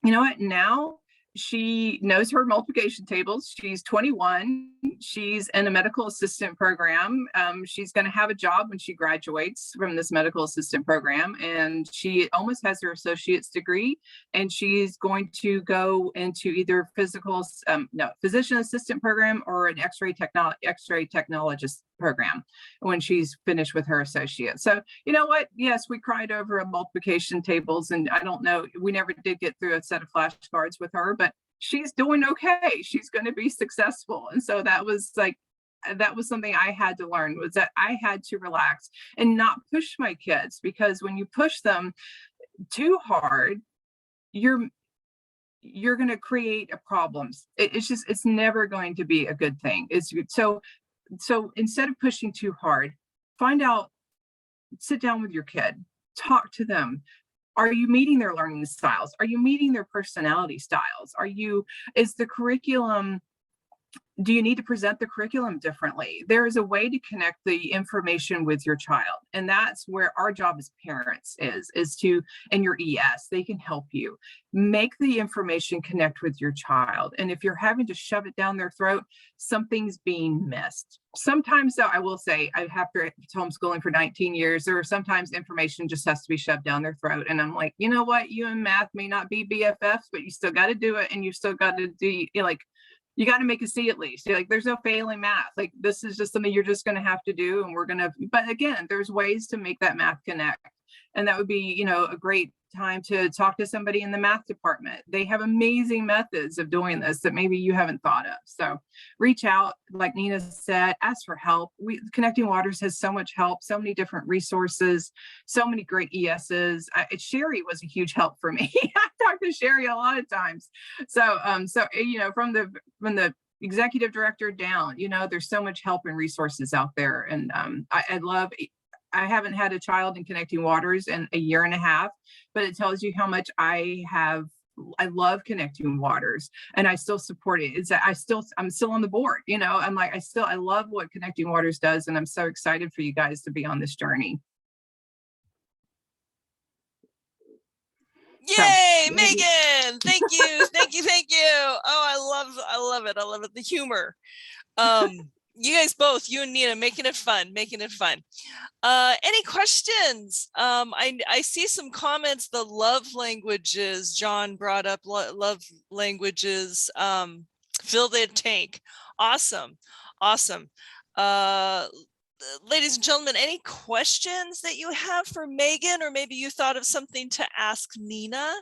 You know what? Now she knows her multiplication tables. She's 21. She's in a medical assistant program. She's going to have a job when she graduates from this medical assistant program, and she almost has her associate's degree. And she's going to go into either physician assistant program or an X-ray technologist program when she's finished with her associate. So you know what? Yes, we cried over multiplication tables, and I don't know, we never did get through a set of flashcards with her, but she's doing okay. She's going to be successful. And so that was something I had to learn, was that I had to relax and not push my kids, because when you push them too hard, you're going to create problems. It's never going to be a good thing. So instead of pushing too hard, sit down with your kid, talk to them. Are you meeting their learning styles? Are you meeting their personality styles? Is the curriculum, do you need to present the curriculum differently? There is a way to connect the information with your child. And that's where our job as parents is to, and your ES, they can help you make the information connect with your child. And if you're having to shove it down their throat, something's being missed. Sometimes, though, I will say, I have to homeschooling for 19 years. There are sometimes information just has to be shoved down their throat. And I'm like, you know what? You and math may not be BFFs, but you still got to do it. And you still got to do, you got to make a C at least. Like, there's no failing math. Like, this is just something you're just going to have to do. And but again, there's ways to make that math connect. And that would be, a great time to talk to somebody in the math department. They have amazing methods of doing this that maybe you haven't thought of. So reach out, like Nina said, ask for help. Connecting Waters has so much help, so many different resources, so many great ESs. Sherry was a huge help for me. I talked to Sherry a lot of times. So from the executive director down, there's so much help and resources out there. And I haven't had a child in Connecting Waters in a year and a half, but it tells you how much I love Connecting Waters, and I still support it. I'm still on the board, I'm like, I love what Connecting Waters does. And I'm so excited for you guys to be on this journey. Yay, so, Megan, thank you. Thank you. Oh, I love it. I love it. The humor. You guys both, you and Nina, making it fun. Any questions? I see some comments. The love languages, John brought up love languages, fill the tank. Awesome. Ladies and gentlemen, any questions that you have for Megan, or maybe you thought of something to ask Nina?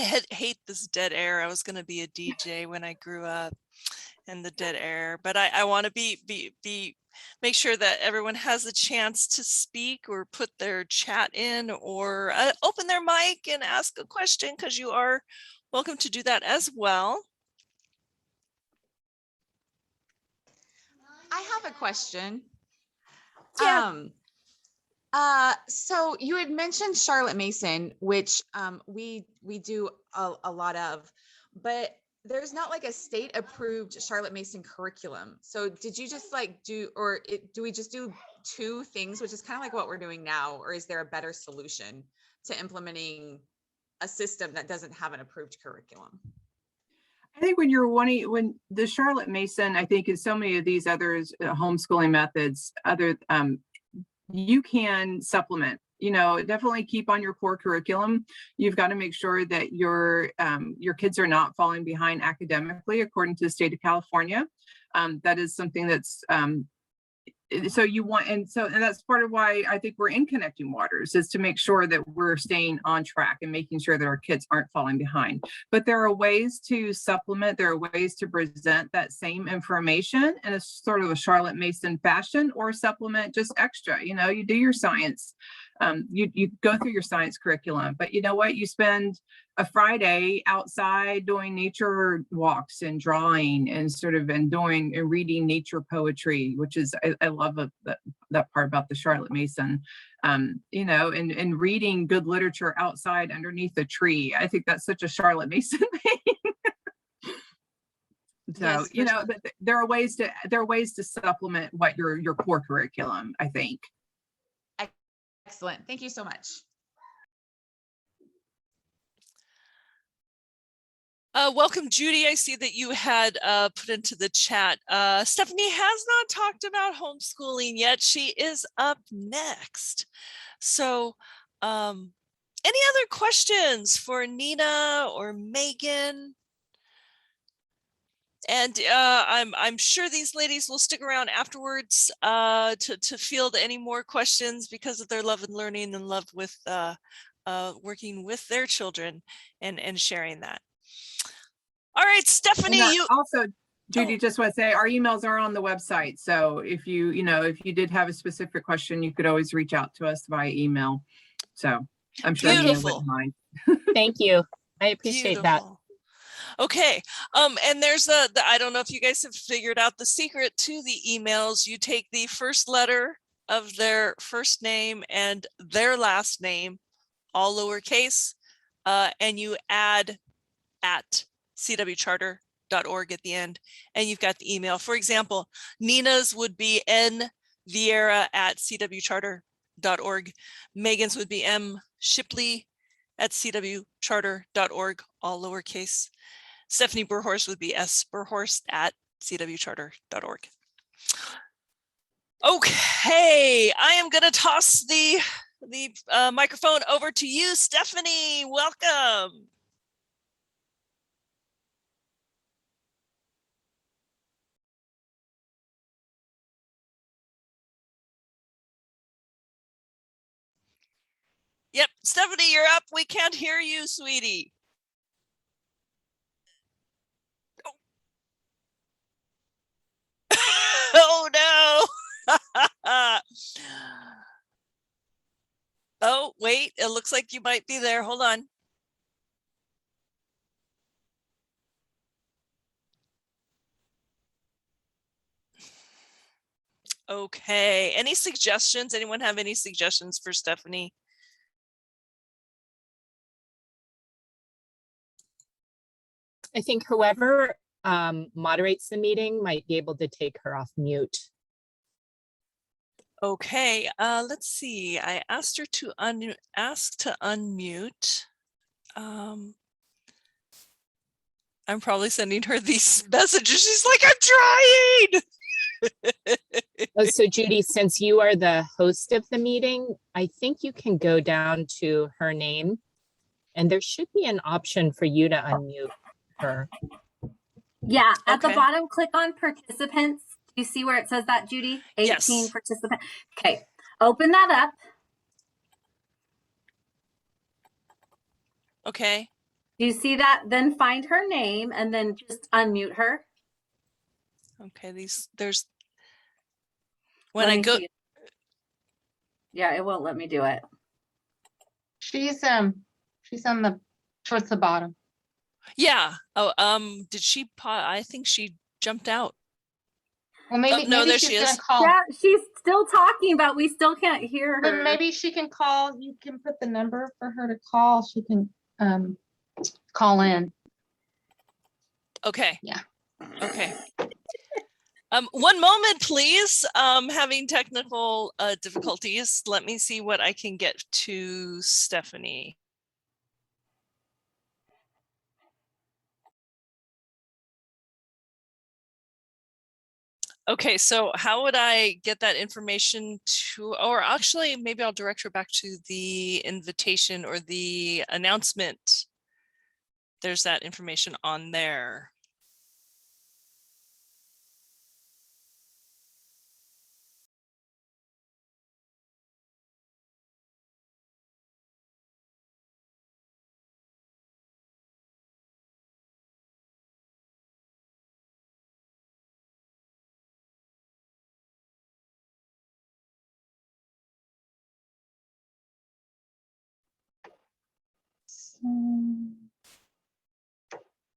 hate this dead air. I was going to be a DJ when I grew up, and the dead air, but I want to make sure that everyone has a chance to speak or put their chat in or open their mic and ask a question, because you are welcome to do that as well. I have a question. Yeah. So you had mentioned Charlotte Mason, which we do a lot of, but there's not like a state approved Charlotte Mason curriculum. So did you just like do we just do 2 things, which is kind of like what we're doing now, or is there a better solution to implementing a system that doesn't have an approved curriculum? I think when the Charlotte Mason, I think, is so many of these others homeschooling methods, you can supplement, definitely keep on your core curriculum. You've got to make sure that your kids are not falling behind academically, according to the state of California. That is something that's and that's part of why I think we're in Connecting Waters, is to make sure that we're staying on track and making sure that our kids aren't falling behind. But there are ways to supplement, there are ways to present that same information in a sort of a Charlotte Mason fashion, or supplement just extra. You do your science, you go through your science curriculum, but you know what? You spend a Friday outside doing nature walks and drawing and reading nature poetry, which is, I love that part about the Charlotte Mason, and reading good literature outside underneath a tree. I think that's such a Charlotte Mason thing. So, Yes, but there are ways to supplement what your core curriculum, I think. excellent. Thank you so much. Welcome, Judy. I see that you had put into the chat. Stephanie has not talked about homeschooling yet. She is up next. So any other questions for Nina or Megan? And I'm sure these ladies will stick around afterwards to field any more questions, because of their love and learning and love with working with their children and sharing that. All right, Stephanie, also, Judy, just want to say our emails are on the website. So if you did have a specific question, you could always reach out to us via email. So I'm sure Nina wouldn't mind. Thank you. I appreciate that. Okay. And there's I don't know if you guys have figured out the secret to the emails. You take the first letter of their first name and their last name, all lowercase, and you add at cwcharter.org at the end, and you've got the email. For example, Nina's would be nviera@cwcharter.org. Megan's would be mshipley@cwcharter.org, all lowercase. Stephanie Berhorst would be sberhorst@cwcharter.org. Okay, I am going to toss the microphone over to you, Stephanie. Welcome. Yep, Stephanie, you're up. We can't hear you, sweetie. Oh no. Oh, wait, it looks like you might be there. Hold on. Okay, any suggestions? Anyone have any suggestions for Stephanie? I think whoever moderates the meeting might be able to take her off mute. Okay, let's see. I asked her to unmute. I'm probably sending her these messages. She's like, I'm trying. Oh, so Judy, since you are the host of the meeting, I think you can go down to her name and there should be an option for you to unmute her. Yeah, at the Okay. bottom, click on participants. Do you see where it says that, Judy? 18 Yes. participants. Okay, open that up. Okay. Do you see that? Then find her name and then just unmute her. Okay, there's, when Let I me go, see. Yeah, it won't let me do it. She's on the towards the bottom. yeah. Oh, did she, I think she jumped out. Well, maybe no, maybe there she's she gonna is. call. Yeah, she's still talking, but we still can't hear But her. maybe she can call. You can put the number for her to call. She can call in. Okay. Yeah. Okay. One moment, please. Having technical difficulties. Let me see what I can get to Stephanie. Okay, so how would I get that information to, or actually, maybe I'll direct her back to the invitation or the announcement. There's that information on there.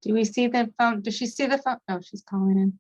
Do we see the phone? Does she see the phone? Oh, she's calling in.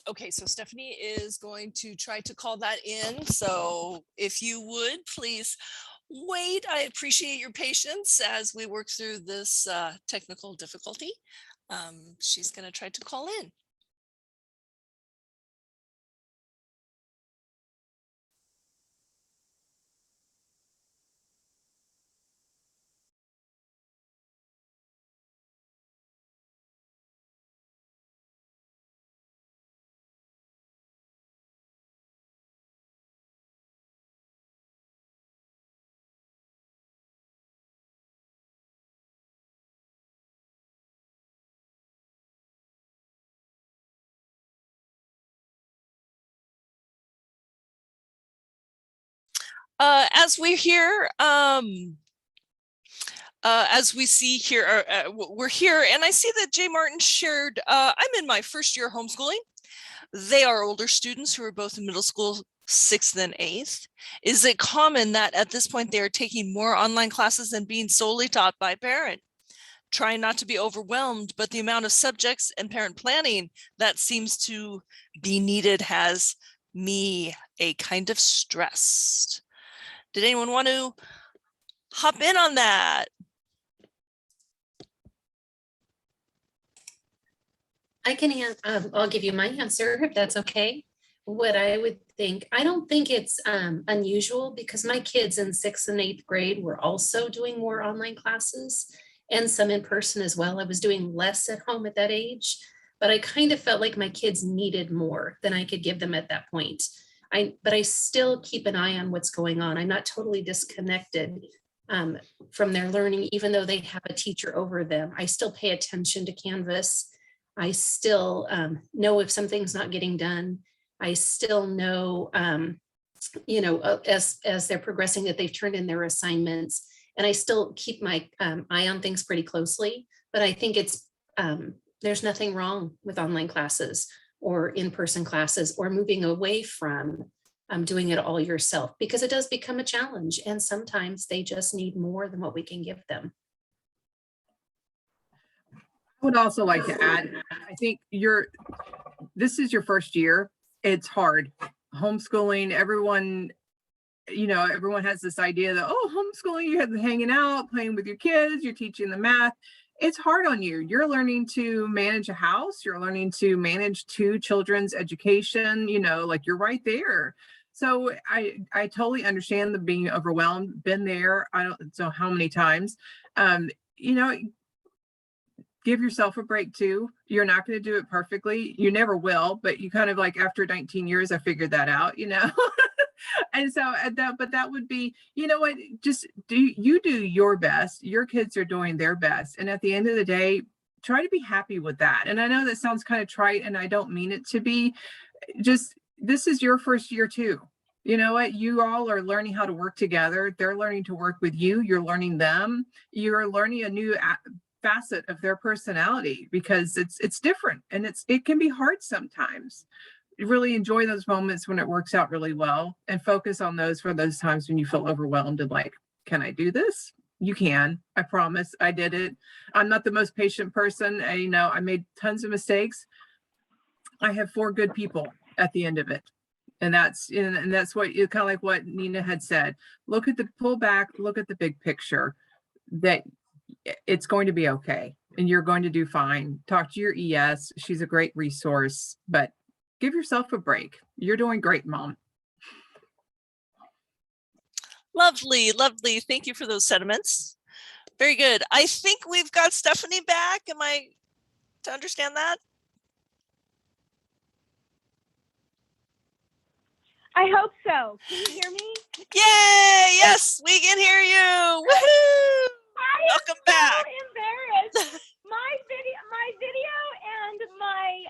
Okay, so Stephanie is going to try to call that in. So if you would please wait, I appreciate your patience as we work through this technical difficulty. She's going to try to call in. As we hear, as we see here, we're here, and I see that Jay Martin shared, I'm in my first year homeschooling. They are older students who are both in middle school, 6th and 8th. Is it common that at this point they are taking more online classes than being solely taught by a parent? Trying not to be overwhelmed, but the amount of subjects and parent planning that seems to be needed has me a kind of stressed. Did anyone want to hop in on that? I can, I'll give you my answer if that's okay. What I would think, I don't think it's unusual because my kids in 6th and 8th grade were also doing more online classes and some in person as well. I was doing less at home at that age, but I kind of felt like my kids needed more than I could give them at that point. But I still keep an eye on what's going on. I'm not totally disconnected from their learning, even though they have a teacher over them. I still pay attention to Canvas. I still know if something's not getting done. I still know, as they're progressing that they've turned in their assignments, and I still keep my eye on things pretty closely. But I think it's there's nothing wrong with online classes or in-person classes or moving away from doing it all yourself, because it does become a challenge, and sometimes they just need more than what we can give them. I would also like to add, I think this is your first year. It's hard. Homeschooling, everyone has this idea that, oh, homeschooling, you have hanging out, playing with your kids, you're teaching the math. It's hard on you. You're learning to manage a house. You're learning to manage 2 children's education, like you're right there. So I totally understand the being overwhelmed, been there. I don't know how many times, give yourself a break too. You're not going to do it perfectly. You never will, but you kind of like after 19 years, I figured that out, you know? And so that would be, you know what, just do your best. Your kids are doing their best. And at the end of the day, try to be happy with that. And I know that sounds kind of trite and I don't mean it to be. Just, this is your first year too. You know what, you all are learning how to work together. They're learning to work with you. You're learning them. You're learning a new facet of their personality because it's different and it can be hard sometimes. Really enjoy those moments when it works out really well and focus on those for those times when you feel overwhelmed and like, can I do this? You can. I promise. I did it. I'm not the most patient person. I made tons of mistakes. I have 4 good people at the end of it. And that's what you kind of like what Nina had said. Look at the pull back, look at the big picture, that it's going to be okay. And you're going to do fine. Talk to your ES. She's a great resource, but give yourself a break. You're doing great, Mom. Lovely, lovely. Thank you for those sentiments. Very good. I think we've got Stephanie back. Am I to understand that? I hope so. Can you hear me? Yay! Yes, we can hear you. Woohoo! Welcome back. I'm so embarrassed. My video and my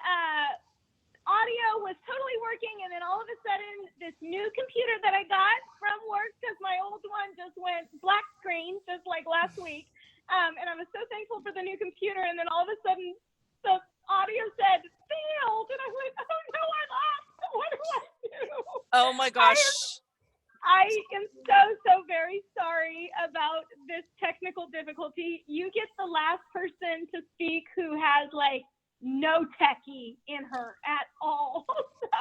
audio was totally working, and then all of a sudden, this new computer that I got from work, because my old one just went black screen, just like last week, and I was so thankful for the new computer, and then all of a sudden, the audio said failed, and I went, oh no, I lost. What do I do? Oh my gosh. I am so very sorry about this technical difficulty. You get the last person to speak who has like no techie in her at all. So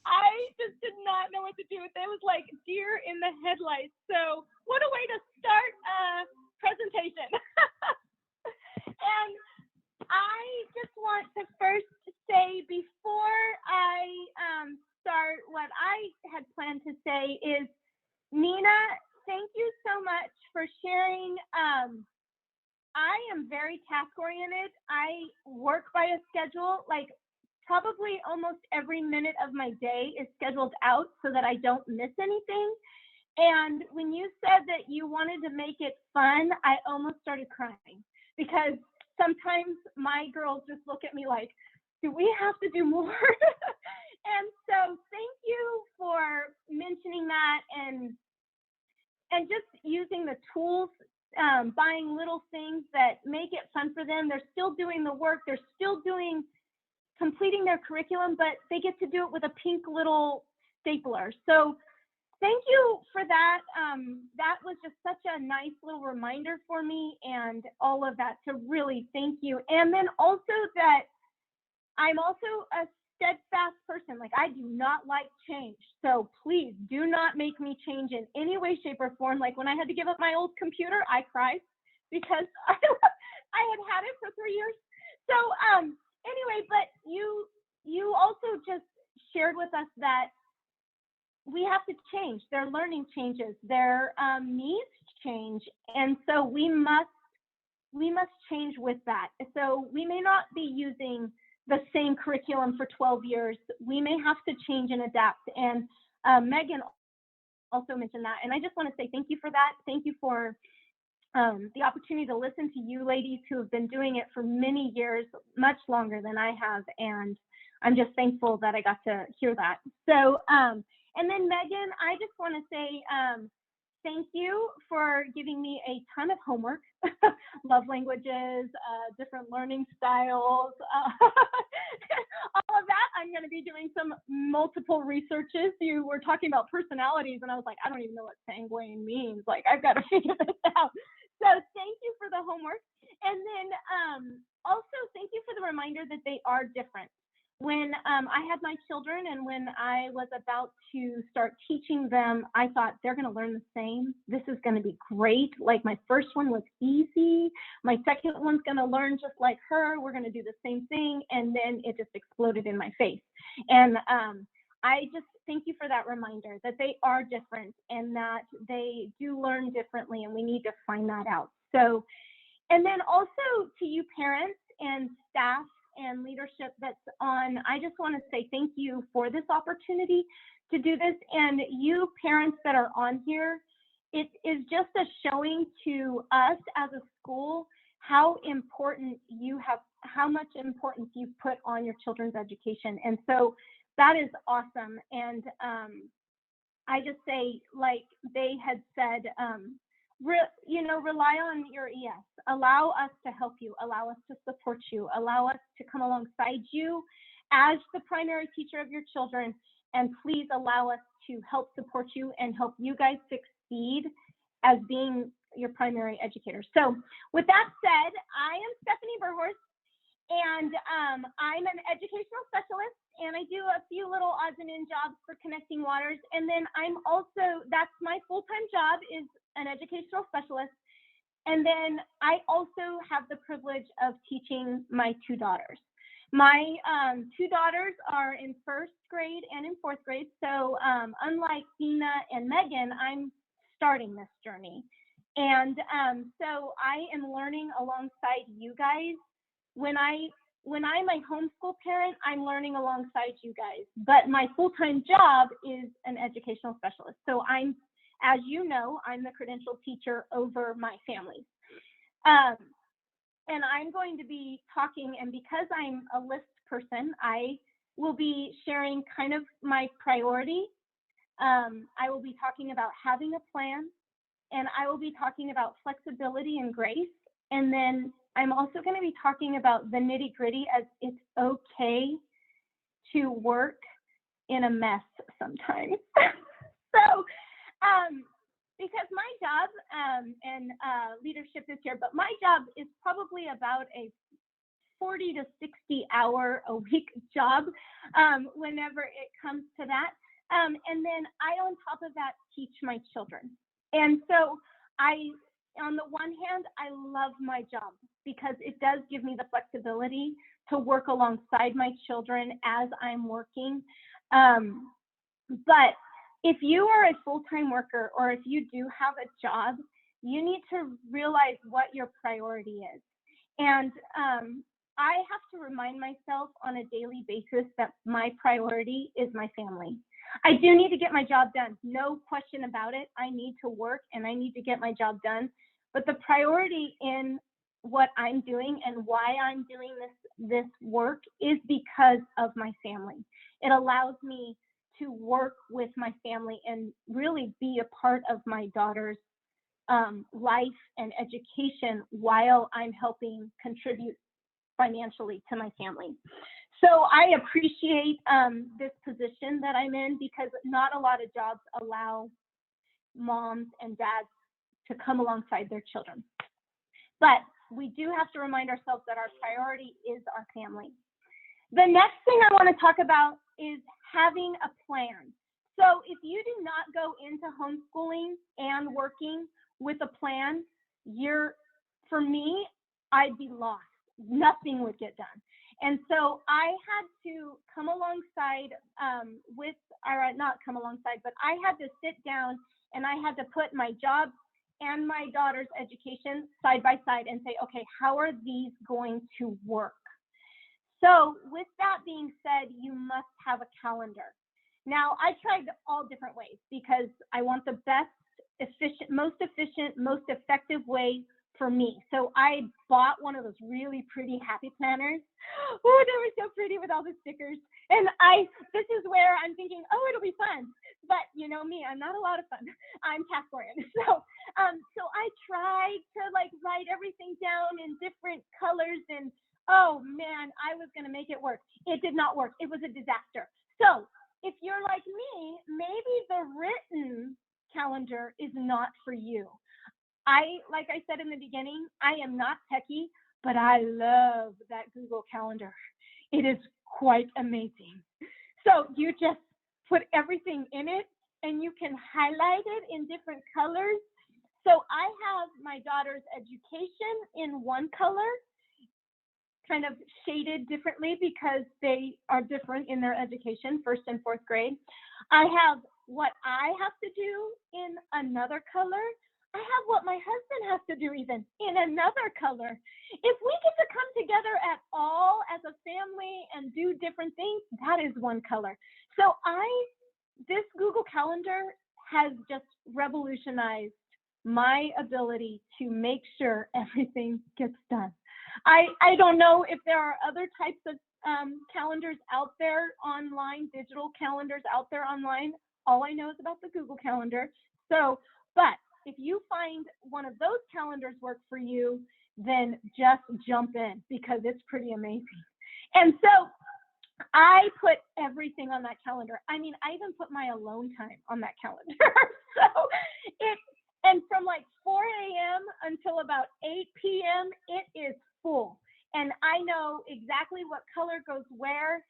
I just did not know what to do with it. It was like deer in the headlights. So what a way to start a presentation. And I just want to first say, before I start, what I had planned to say is, Nina, thank you so much for sharing. I am very task oriented. I work by a schedule. Like probably almost every minute of my day is scheduled out so that I don't miss anything. And when you said that you wanted to make it fun, I almost started crying, because sometimes my girls just look at me like, do we have to do more? And so thank you for mentioning that, and just using the tools, buying little things that make it fun for them. They're still doing the work. They're still completing their curriculum, but they get to do it with a pink little stapler. So thank you for that. That was just such a nice little reminder for me, and all of that. So really thank you. And then also that I'm also a steadfast person. Like, I do not like change. So please do not make me change in any way, shape, or form. Like when I had to give up my old computer, I cried because I had it for 3 years. So anyway, but you also just shared with us that we have to change. Their learning changes, their needs change, and so we must change with that. So we may not be using the same curriculum for 12 years. We may have to change and adapt. And Megan also mentioned that. And I just want to say thank you for that. Thank you for the opportunity to listen to you ladies who have been doing it for many years, much longer than I have. And I'm just thankful that I got to hear that. So, and then Megan, I just want to say thank you for giving me a ton of homework, love languages, different learning styles, all of that. I'm going to be doing some multiple researches. You were talking about personalities, and I was like, I don't even know what sanguine means. Like, I've got to figure this out. So thank you for the homework. And then also thank you for the reminder that they are different. When I had my children and when I was about to start teaching them, I thought they're going to learn the same. This is going to be great. Like my first one was easy. My second one's going to learn just like her. We're going to do the same thing. And then it just exploded in my face. And I just thank you for that reminder that they are different and that they do learn differently, and we need to find that out. So, and then also to you parents, and staff and leadership that's on, I just want to say thank you for this opportunity to do this. And you parents that are on here, it is just a showing to us as a school how important you have, how much importance you put on your children's education. And so that is awesome. And I just say, like they had said, rely on your ES. Allow us to help you. Allow us to support you. Allow us to come alongside you as the primary teacher of your children. And please allow us to help support you and help you guys succeed as being your primary educator. So with that said, I am Stephanie Berhorst, and I'm an educational specialist, and I do a few little odds and ends jobs for Connecting Waters. And then I'm also, that's my full-time job, is an educational specialist. And then I also have the privilege of teaching my two daughters. My two daughters are in first grade and in fourth grade. So unlike Dina and Megan, I'm starting this journey. And so I am learning alongside you guys. When I'm a homeschool parent, I'm learning alongside you guys. But my full-time job is an educational specialist. So I'm, as you know, I'm the credentialed teacher over my family. And I'm going to be talking, and because I'm a list person, I will be sharing kind of my priority. I will be talking about having a plan, and I will be talking about flexibility and grace. And then I'm also going to be talking about the nitty-gritty, as it's okay to work in a mess sometimes. So, because my job and leadership is here, but my job is probably about a 40 to 60 hour a week job whenever it comes to that. And then I, on top of that, teach my children. And so on the one hand, I love my job because it does give me the flexibility to work alongside my children as I'm working. But if you are a full-time worker, or if you do have a job, you need to realize what your priority is. And I have to remind myself on a daily basis that my priority is my family. I do need to get my job done, no question about it. I need to work and I need to get my job done. But the priority in what I'm doing and why I'm doing this work is because of my family. It allows me to work with my family and really be a part of my daughter's life and education while I'm helping contribute financially to my family. So I appreciate this position that I'm in, because not a lot of jobs allow moms and dads to come alongside their children. But we do have to remind ourselves that our priority is our family. The next thing I want to talk about is having a plan. So if you do not go into homeschooling and working with a plan, for me, I'd be lost. Nothing would get done. And so I had to come alongside not come alongside, but I had to sit down and I had to put my job and my daughter's education side by side and say, okay, how are these going to work? So with that being said, you must have a calendar. Now, I tried all different ways because I want the best, most efficient, most effective way for me. So I bought one of those really pretty happy planners. Oh, they were so pretty with all the stickers. And this is where I'm thinking, oh, it'll be fun. But you know me, I'm not a lot of fun. I'm task-oriented. So I tried to write everything down in different colors, and oh man, I was going to make it work. It did not work. It was a disaster. So if you're like me, maybe the written calendar is not for you. Like I said in the beginning, I am not techie, but I love that Google Calendar. It is quite amazing. So you just put everything in it and you can highlight it in different colors. So I have my daughter's education in one color, kind of shaded differently because they are different in their education, first and fourth grade. I have what I have to do in another color. I have what my husband has to do even in another color. If we get to come together at all as a family and do different things, that is one color. So this Google Calendar has just revolutionized my ability to make sure everything gets done. I don't know if there are other types of calendars out there online, digital calendars out there online. All I know is about the Google Calendar. So, but if you find one of those calendars work for you, then just jump in because it's pretty amazing. And so I put everything on that calendar. I mean, I even put my alone time on that calendar. And from like 4 a.m. until about 8 p.m., it is full. And I know exactly what color goes where.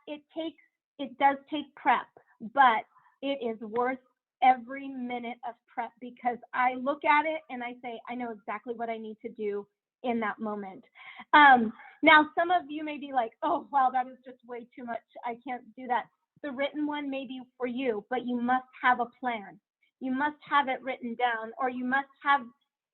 It does take prep, but it is worth every minute of prep because I look at it and I say, I know exactly what I need to do in that moment. Now, some of you may be like, oh, wow, that is just way too much. I can't do that. The written one may be for you, but you must have a plan. You must have it written down, or you must have,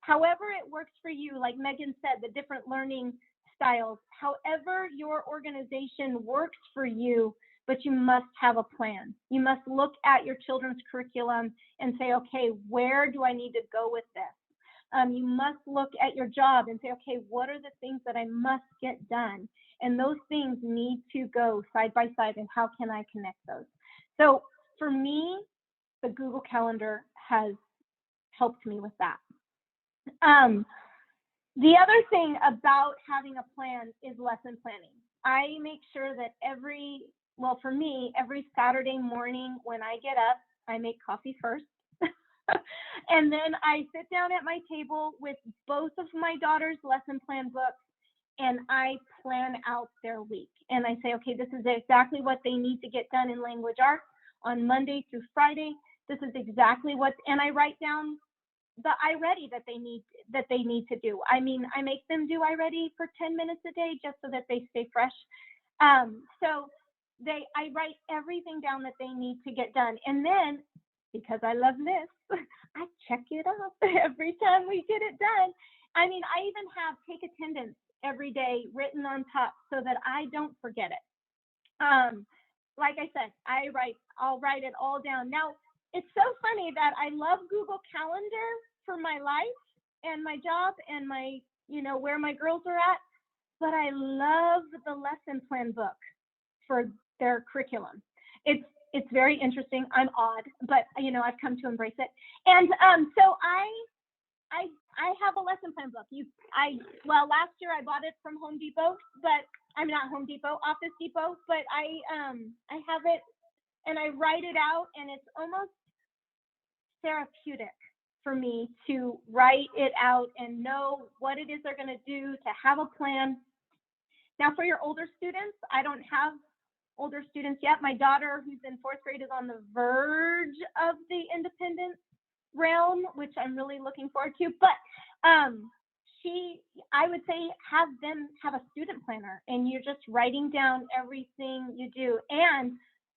however it works for you, like Megan said, the different learning styles, however your organization works for you, but you must have a plan. You must look at your children's curriculum and say, okay, where do I need to go with this? You must look at your job and say, okay, what are the things that I must get done? And those things need to go side by side, and how can I connect those? So for me, the Google Calendar has helped me with that. The other thing about having a plan is lesson planning. I make sure that for me, every Saturday morning when I get up, I make coffee first. And then I sit down at my table with both of my daughter's lesson plan books, and I plan out their week. And I say, okay, this is exactly what they need to get done in language arts on Monday through Friday. This is exactly and I write down the iReady that they need to do. I mean, I make them do iReady for 10 minutes a day just so that they stay fresh. I write everything down that they need to get done. And then, because I love this, I check it off every time we get it done. I mean, I even have take attendance every day written on top so that I don't forget it. Like I said, I'll write it all down. Now, it's so funny that I love Google Calendar for my life and my job and my, where my girls are at, but I love the lesson plan book for their curriculum. It's very interesting. I'm odd, but I've come to embrace it. And so I have a lesson plan book. Last year I bought it from Home Depot, but I'm not Home Depot, Office Depot, but I have it and I write it out, and it's almost therapeutic for me to write it out and know what it is they're going to do, to have a plan. Now, for your older students, I don't have older students yet. My daughter, who's in 4th grade, is on the verge of the independence realm, which I'm really looking forward to. But I would say have them have a student planner, and you're just writing down everything you do. And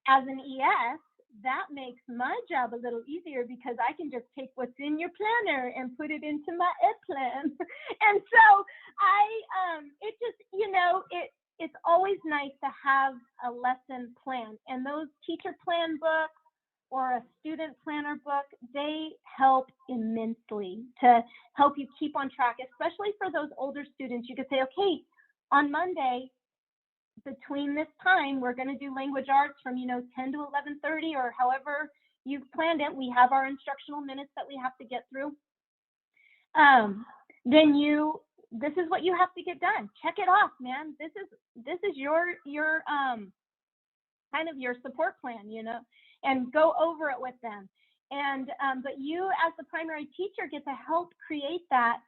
as an ES, that makes my job a little easier because I can just take what's in your planner and put it into my ed plan. And so it's always nice to have a lesson plan, and those teacher plan books or a student planner book, they help immensely to help you keep on track, especially for those older students. You could say, okay, on Monday, between this time, we're going to do language arts from 10 to 11:30, or however you've planned it. We have our instructional minutes that we have to get through. This is what you have to get done. Check it off, man. This is your kind of your support plan, and go over it with them. And but you, as the primary teacher, get to help create that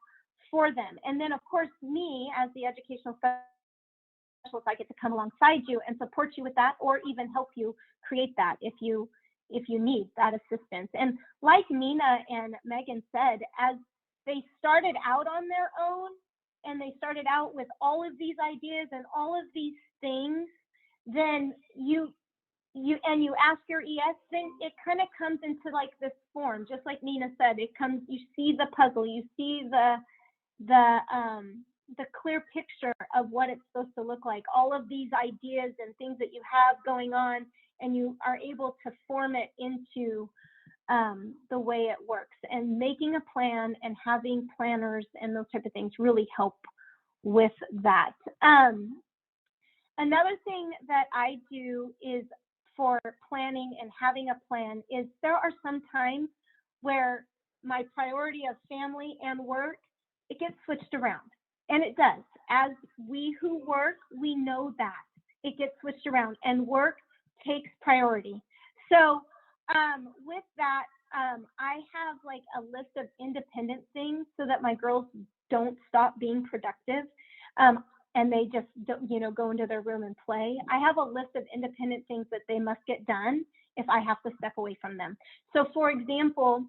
for them. And then, of course, me as the educational specialist, I get to come alongside you and support you with that, or even help you create that if you need that assistance. And like Nina and Megan said, as they started out on their own, and they started out with all of these ideas and all of these things, then you ask your ES, then it kind of comes into like this form, just like Nina said. It comes, you see the puzzle, you see the clear picture of what it's supposed to look like, all of these ideas and things that you have going on, and you are able to form it into the way it works. And making a plan and having planners and those type of things really help with that. Another thing that I do is for planning and having a plan is there are some times where my priority of family and work, it gets switched around. And it does. As we who work, we know that it gets switched around and work takes priority. So with that, I have like a list of independent things so that my girls don't stop being productive. And they just don't, go into their room and play. I have a list of independent things that they must get done if I have to step away from them. So for example,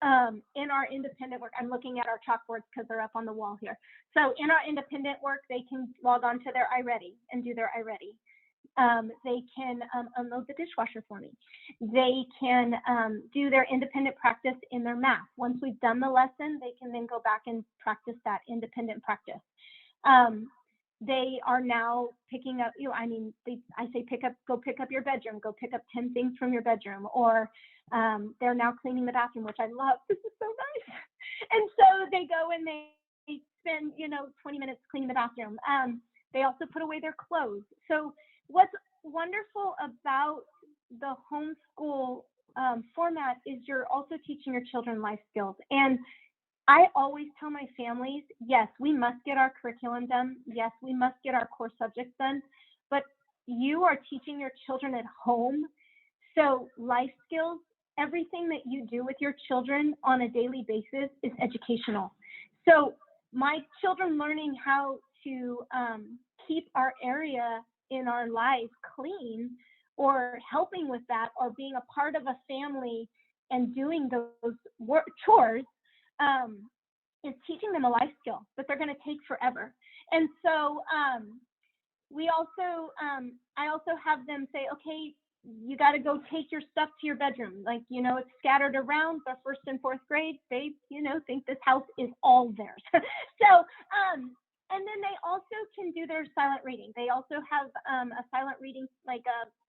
in our independent work, I'm looking at our chalkboards because they're up on the wall here. So in our independent work, they can log on to their iReady and do their iReady. They can unload the dishwasher for me. They can do their independent practice in their math. Once we've done the lesson, they can then go back and practice that independent practice. They are now picking up, I say go pick up your bedroom, go pick up 10 things from your bedroom, or they're now cleaning the bathroom, which I love. This is so nice. And so they go and they spend, 20 minutes cleaning the bathroom. They also put away their clothes. So what's wonderful about the homeschool format is you're also teaching your children life skills. And I always tell my families, yes, we must get our curriculum done. Yes, we must get our core subjects done, but you are teaching your children at home. So life skills, everything that you do with your children on a daily basis is educational. So my children learning how to keep our area in our life clean, or helping with that, or being a part of a family and doing those chores, is teaching them a life skill that they're going to take forever. And so we also, I also have them say, okay, you got to go take your stuff to your bedroom. Like, it's scattered around. They're first and fourth grade. They, think this house is all theirs. So, and then they also can do their silent reading. They also have a silent reading, like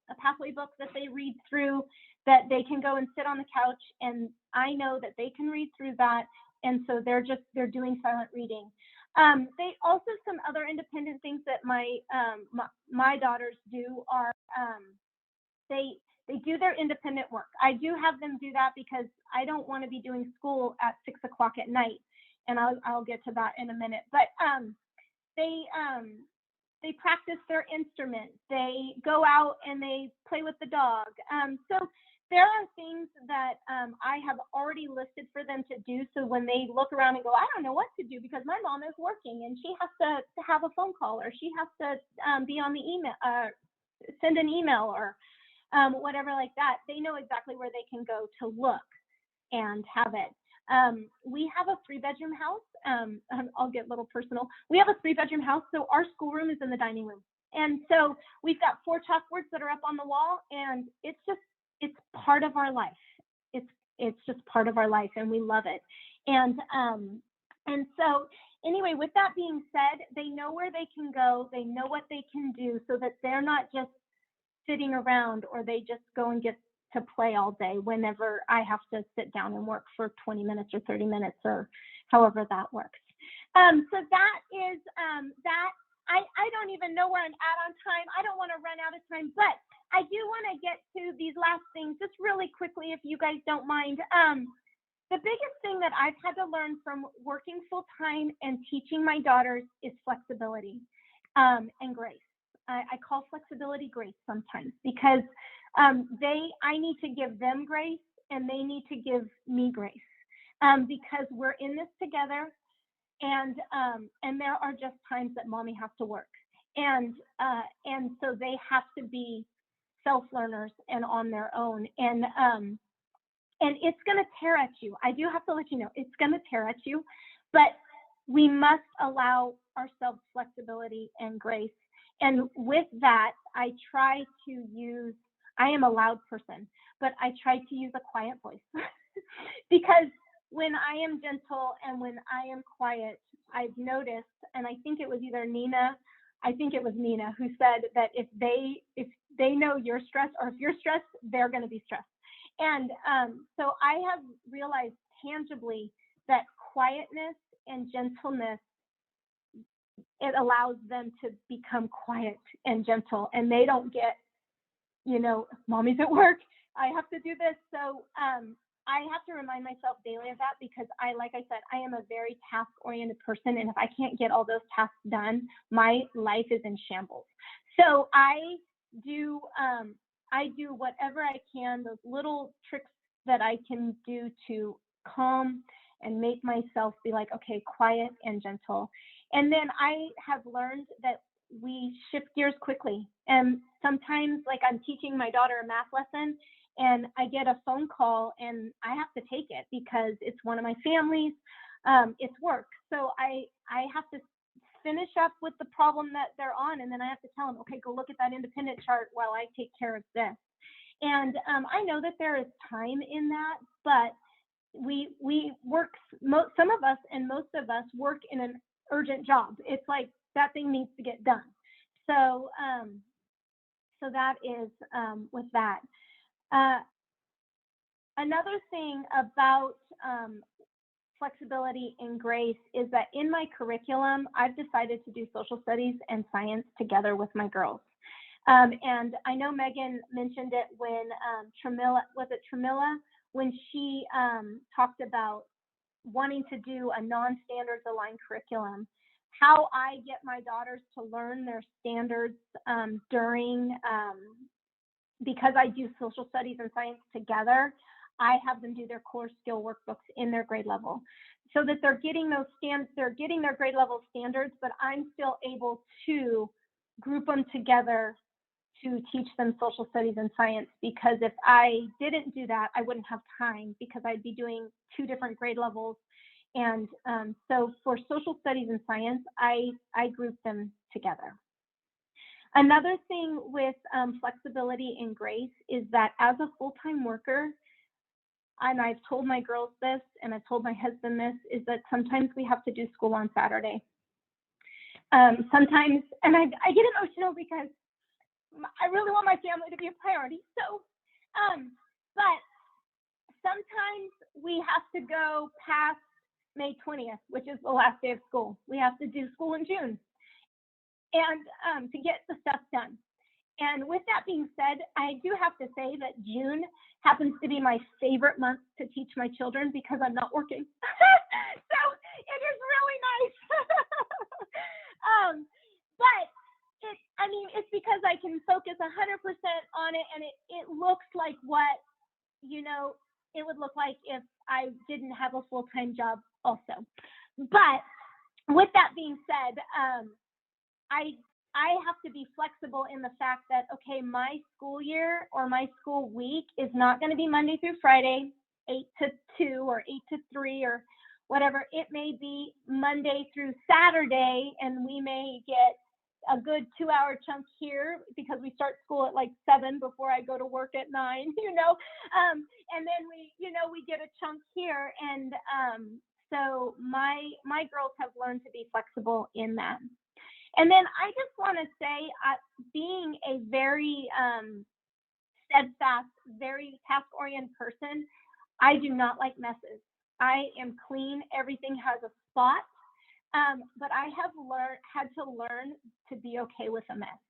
a pathway book that they read through, that they can go and sit on the couch, and I know that they can read through that. And so they're doing silent reading. They also, some other independent things that my daughters do are they do their independent work. I do have them do that because I don't want to be doing school at 6 o'clock at night, and I'll get to that in a minute. But they practice their instruments. They go out and they play with the dog. So there are things that I have already listed for them to do. So when they look around and go, I don't know what to do because my mom is working and she has to have a phone call, or she has to be on the email, send an email, or whatever like that, they know exactly where they can go to look and have it. We have a 3-bedroom house. I'll get a little personal. We have a 3-bedroom house, so our schoolroom is in the dining room. And so we've got 4 chalkboards that are up on the wall, and it's part of our life. It's just part of our life, and we love it. And so anyway, with that being said, they know where they can go, they know what they can do, so that they're not just sitting around, or they just go and get to play all day whenever I have to sit down and work for 20 minutes or 30 minutes or however that works. So that is that. I don't even know where I'm at on time. I don't want to run out of time, but I do want to get to these last things just really quickly, if you guys don't mind. The biggest thing that I've had to learn from working full time and teaching my daughters is flexibility and grace. I call flexibility grace sometimes, because I need to give them grace and they need to give me grace, because we're in this together, and there are just times that mommy has to work, and so they have to be self-learners and on their own, and it's going to tear at you. I do have to let you know it's going to tear at you, but we must allow ourselves flexibility and grace. And with that, I try to use I am a loud person, but I try to use a quiet voice because when I am gentle and when I am quiet, I've noticed, and I think it was Nina who said that if they know you're stressed, or if you're stressed, they're going to be stressed. And so I have realized tangibly that quietness and gentleness, it allows them to become quiet and gentle, and they don't get, mommy's at work, I have to do this. So I have to remind myself daily of that, because like I said, I am a very task-oriented person, and if I can't get all those tasks done, my life is in shambles. So I do whatever I can, those little tricks that I can do to calm and make myself be like, okay, quiet and gentle. And then I have learned that we shift gears quickly. And sometimes, like, I'm teaching my daughter a math lesson, and I get a phone call and I have to take it because it's one of my families, it's work. So I have to finish up with the problem that they're on, and then I have to tell them, okay, go look at that independent chart while I take care of this. And I know that there is time in that, but we work, some of us and most of us work in an urgent job. It's like that thing needs to get done. So so that is with that. Another thing about flexibility and grace is that in my curriculum, I've decided to do social studies and science together with my girls. And I know Megan mentioned it when Tramilla, when she talked about wanting to do a non-standards aligned curriculum. How I get my daughters to learn their standards because I do social studies and science together, I have them do their core skill workbooks in their grade level, so that they're getting they're getting their grade level standards, but I'm still able to group them together to teach them social studies and science, because if I didn't do that, I wouldn't have time, because I'd be doing 2 different grade levels. And so for social studies and science, I group them together. Another thing with flexibility and grace is that as a full-time worker, and I've told my girls this, and I've told my husband this, is that sometimes we have to do school on Saturday. Sometimes, and I get emotional because I really want my family to be a priority. So, but sometimes we have to go past May 20th, which is the last day of school. We have to do school in June, and to get the stuff done. And with that being said, I do have to say that June happens to be my favorite month to teach my children because I'm not working. So it is really nice. But it's because I can focus 100% on it, and it looks like what, it would look like if I didn't have a full-time job also. But with that being said, I have to be flexible in the fact that, okay, my school year or my school week is not going to be Monday through Friday, 8 to 2 or 8 to 3 or whatever. It may be Monday through Saturday, and we may get a good 2-hour chunk here because we start school at like 7 before I go to work at 9, and then we get a chunk here. And so my girls have learned to be flexible in that. And then I just want to say, being a very steadfast, very task-oriented person, I do not like messes. I am clean. Everything has a spot. But I have had to learn to be okay with a mess.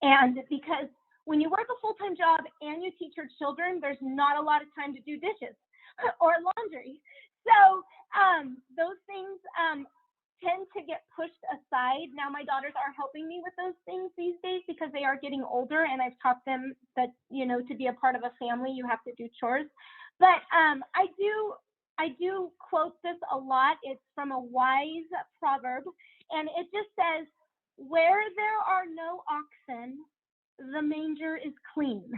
And because when you work a full-time job and you teach your children, there's not a lot of time to do dishes or laundry. So those things tend to get pushed aside. Now my daughters are helping me with those things these days because they are getting older, and I've taught them that, to be a part of a family, you have to do chores. But I do quote this a lot. It's from a wise proverb, and it just says, where there are no oxen, the manger is clean,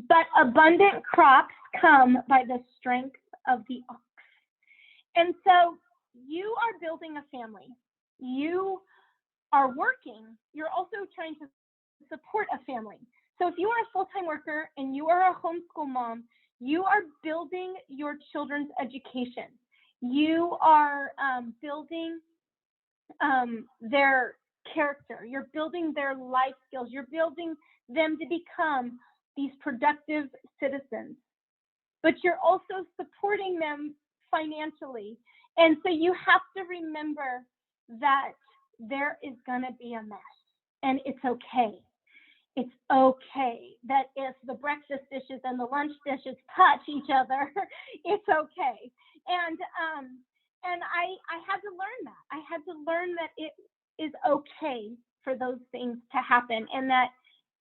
but abundant crops come by the strength of the ox. And so you are building a family. You are working. You're also trying to support a family. So if you are a full-time worker and you are a homeschool mom, you are building your children's education. You are building their character. You're building their life skills. You're building them to become these productive citizens. But you're also supporting them financially. And so you have to remember that there is going to be a mess, and it's okay. It's okay that if the breakfast dishes and the lunch dishes touch each other, it's okay. And I had to learn that. I had to learn that it is okay for those things to happen, and that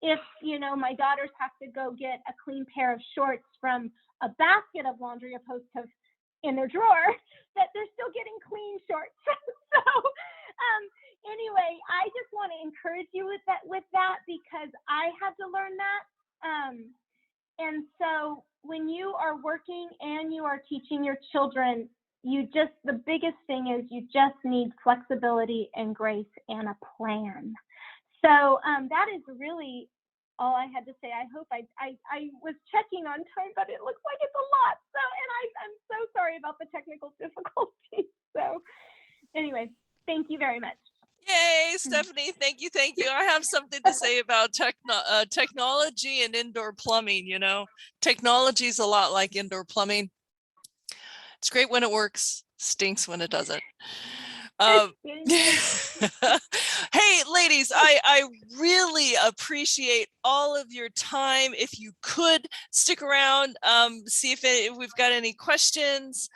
if, you know, my daughters have to go get a clean pair of shorts from a basket of laundry opposed to in their drawer, that they're still getting clean shorts. So anyway, I just want to encourage you with that because I had to learn that. And so when you are working and you are teaching your children, the biggest thing is you just need flexibility and grace and a plan. So that is really all I had to say. I hope I was checking on time, but it looks like it's a lot. So, and I'm so sorry about the technical difficulties. So anyway, thank you very much. Yay, Stephanie. Thank you. Thank you. I have something to say about technology and indoor plumbing. You know, technology is a lot like indoor plumbing. It's great when it works, stinks when it doesn't. Hey, ladies, I really appreciate all of your time. If you could stick around, see if we've got any questions.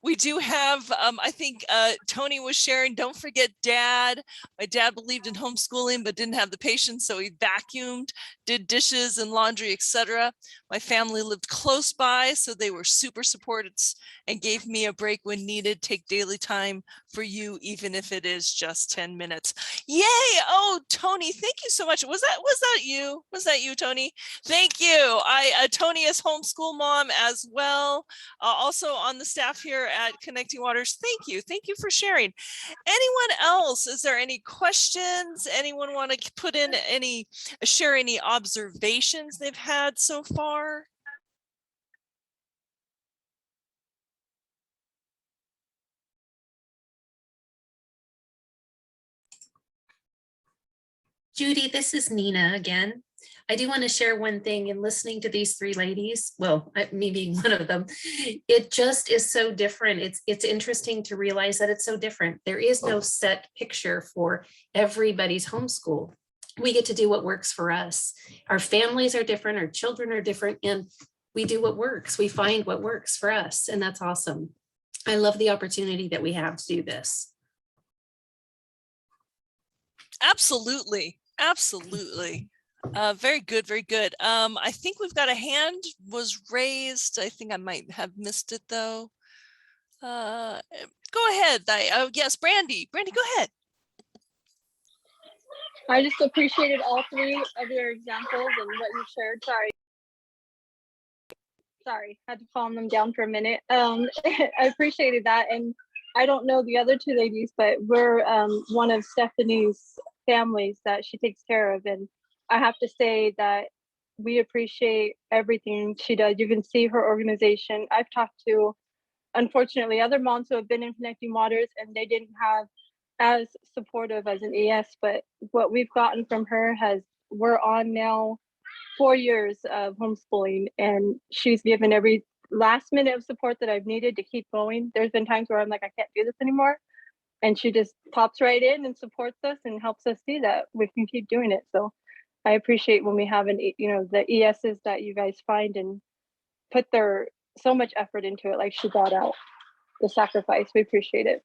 We do have, I think Tony was sharing, don't forget Dad. My dad believed in homeschooling, but didn't have the patience. So he vacuumed, did dishes and laundry, etc. My family lived close by, so they were super supportive and gave me a break when needed. Take daily time for you, even if it is just 10 minutes. Yay. Oh, Tony, thank you so much. Was that you? Was that you, Tony? Thank you. Tony is homeschool mom as well. Also on the staff here at Connecting Waters. Thank you. Thank you for sharing. Anyone else? Is there any questions? Anyone want to put in share any observations they've had so far? Judy, this is Nina again. I do want to share one thing in listening to these three ladies. Well, me being one of them, it just is so different. It's interesting to realize that it's so different. There is no set picture for everybody's homeschool. We get to do what works for us. Our families are different, our children are different, and we do what works. We find what works for us, and that's awesome. I love the opportunity that we have to do this. Absolutely. Absolutely. Very good. Very good. I think we've got a hand was raised. I think I might have missed it though. Go ahead. Yes, Brandy. Brandy, go ahead. I just appreciated all three of your examples and what you shared. Sorry, had to calm them down for a minute. I appreciated that. And I don't know the other two ladies, but we're one of Stephanie's families that she takes care of. And I have to say that we appreciate everything she does. You can see her organization. I've talked to, unfortunately, other moms who have been in Connecting Waters and they didn't have as supportive as an ES, but what we've gotten from her we're on now 4 years of homeschooling, and she's given every last minute of support that I've needed to keep going. There's been times where I'm like, I can't do this anymore. And she just pops right in and supports us and helps us see that we can keep doing it. So I appreciate when we have the ESs that you guys find and put their so much effort into it, like she brought out the sacrifice. We appreciate it.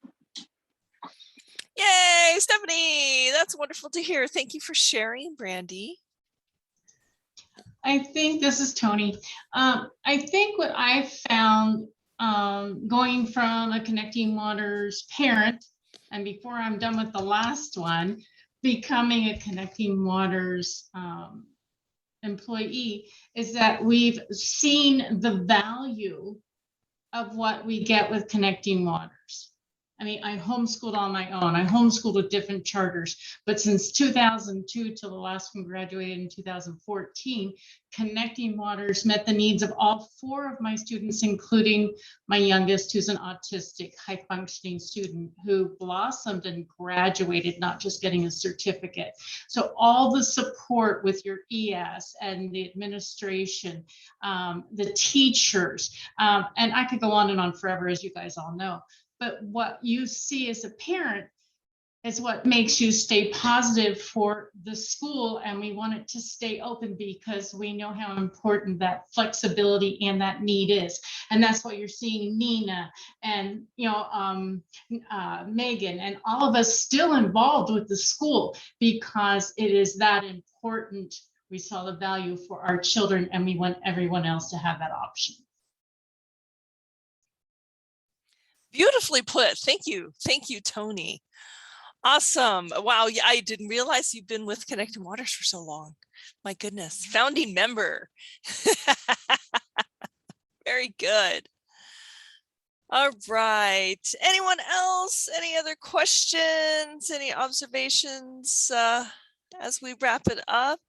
Yay, Stephanie. That's wonderful to hear. Thank you for sharing, Brandy. I think this is Tony. I think what I've found going from a Connecting Waters parent, and before I'm done with the last one, becoming a Connecting Waters employee, is that we've seen the value of what we get with Connecting Waters. I mean, I homeschooled on my own. I homeschooled with different charters, but since 2002 till the last one graduated in 2014, Connecting Waters met the needs of all 4 of my students, including my youngest, who's an autistic, high-functioning student who blossomed and graduated, not just getting a certificate. So all the support with your ES and the administration, the teachers, and I could go on and on forever, as you guys all know. But what you see as a parent is what makes you stay positive for the school, and we want it to stay open because we know how important that flexibility and that need is. And that's what you're seeing Nina and Megan and all of us still involved with the school, because it is that important. We saw the value for our children, and we want everyone else to have that option. Beautifully put. Thank you, Tony. Awesome. Wow. Yeah, I didn't realize you've been with Connecting Waters for so long. My goodness. Founding member. Very good. All right. Anyone else? Any other questions? Any observations as we wrap it up?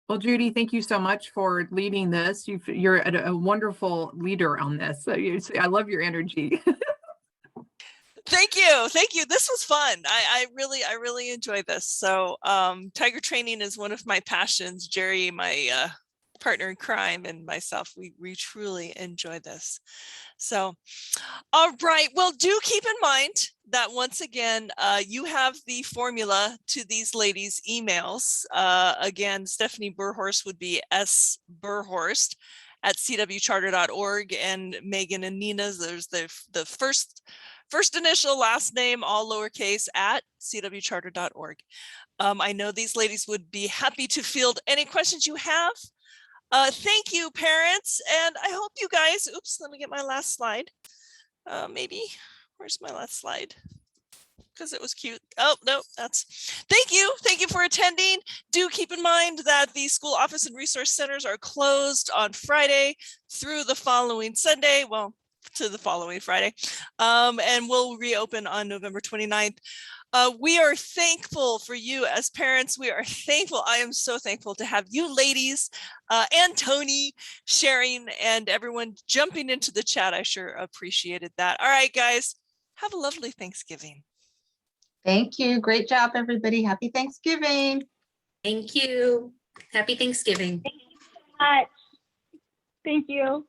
Well, Judy, thank you so much for leading this. You're a wonderful leader on this. So I love your energy. Thank you. This was fun. I really enjoy this. So tiger training is one of my passions. Jerry, my partner in crime, and myself, we truly enjoy this. So, all right. Well, do keep in mind that once again, you have the formula to these ladies' emails. Again, Stephanie Berhorst would be sberhorst@cwcharter.org, and Megan and Nina's, there's the first initial, last name, all lowercase, at cwcharter.org. I know these ladies would be happy to field any questions you have. Thank you, parents, and I hope you guys, oops, let me get my last slide. Maybe, where's my last slide? Because it was cute. Oh, no, thank you for attending. Do keep in mind that the school office and resource centers are closed on Friday through the following Sunday, well, to the following Friday, and we'll reopen on November 29th. We are thankful for you as parents. We are thankful. I am so thankful to have you ladies and Tony sharing, and everyone jumping into the chat. I sure appreciated that. All right, guys, have a lovely Thanksgiving. Thank you. Great job, everybody. Happy Thanksgiving. Thank you. Happy Thanksgiving. Thank you.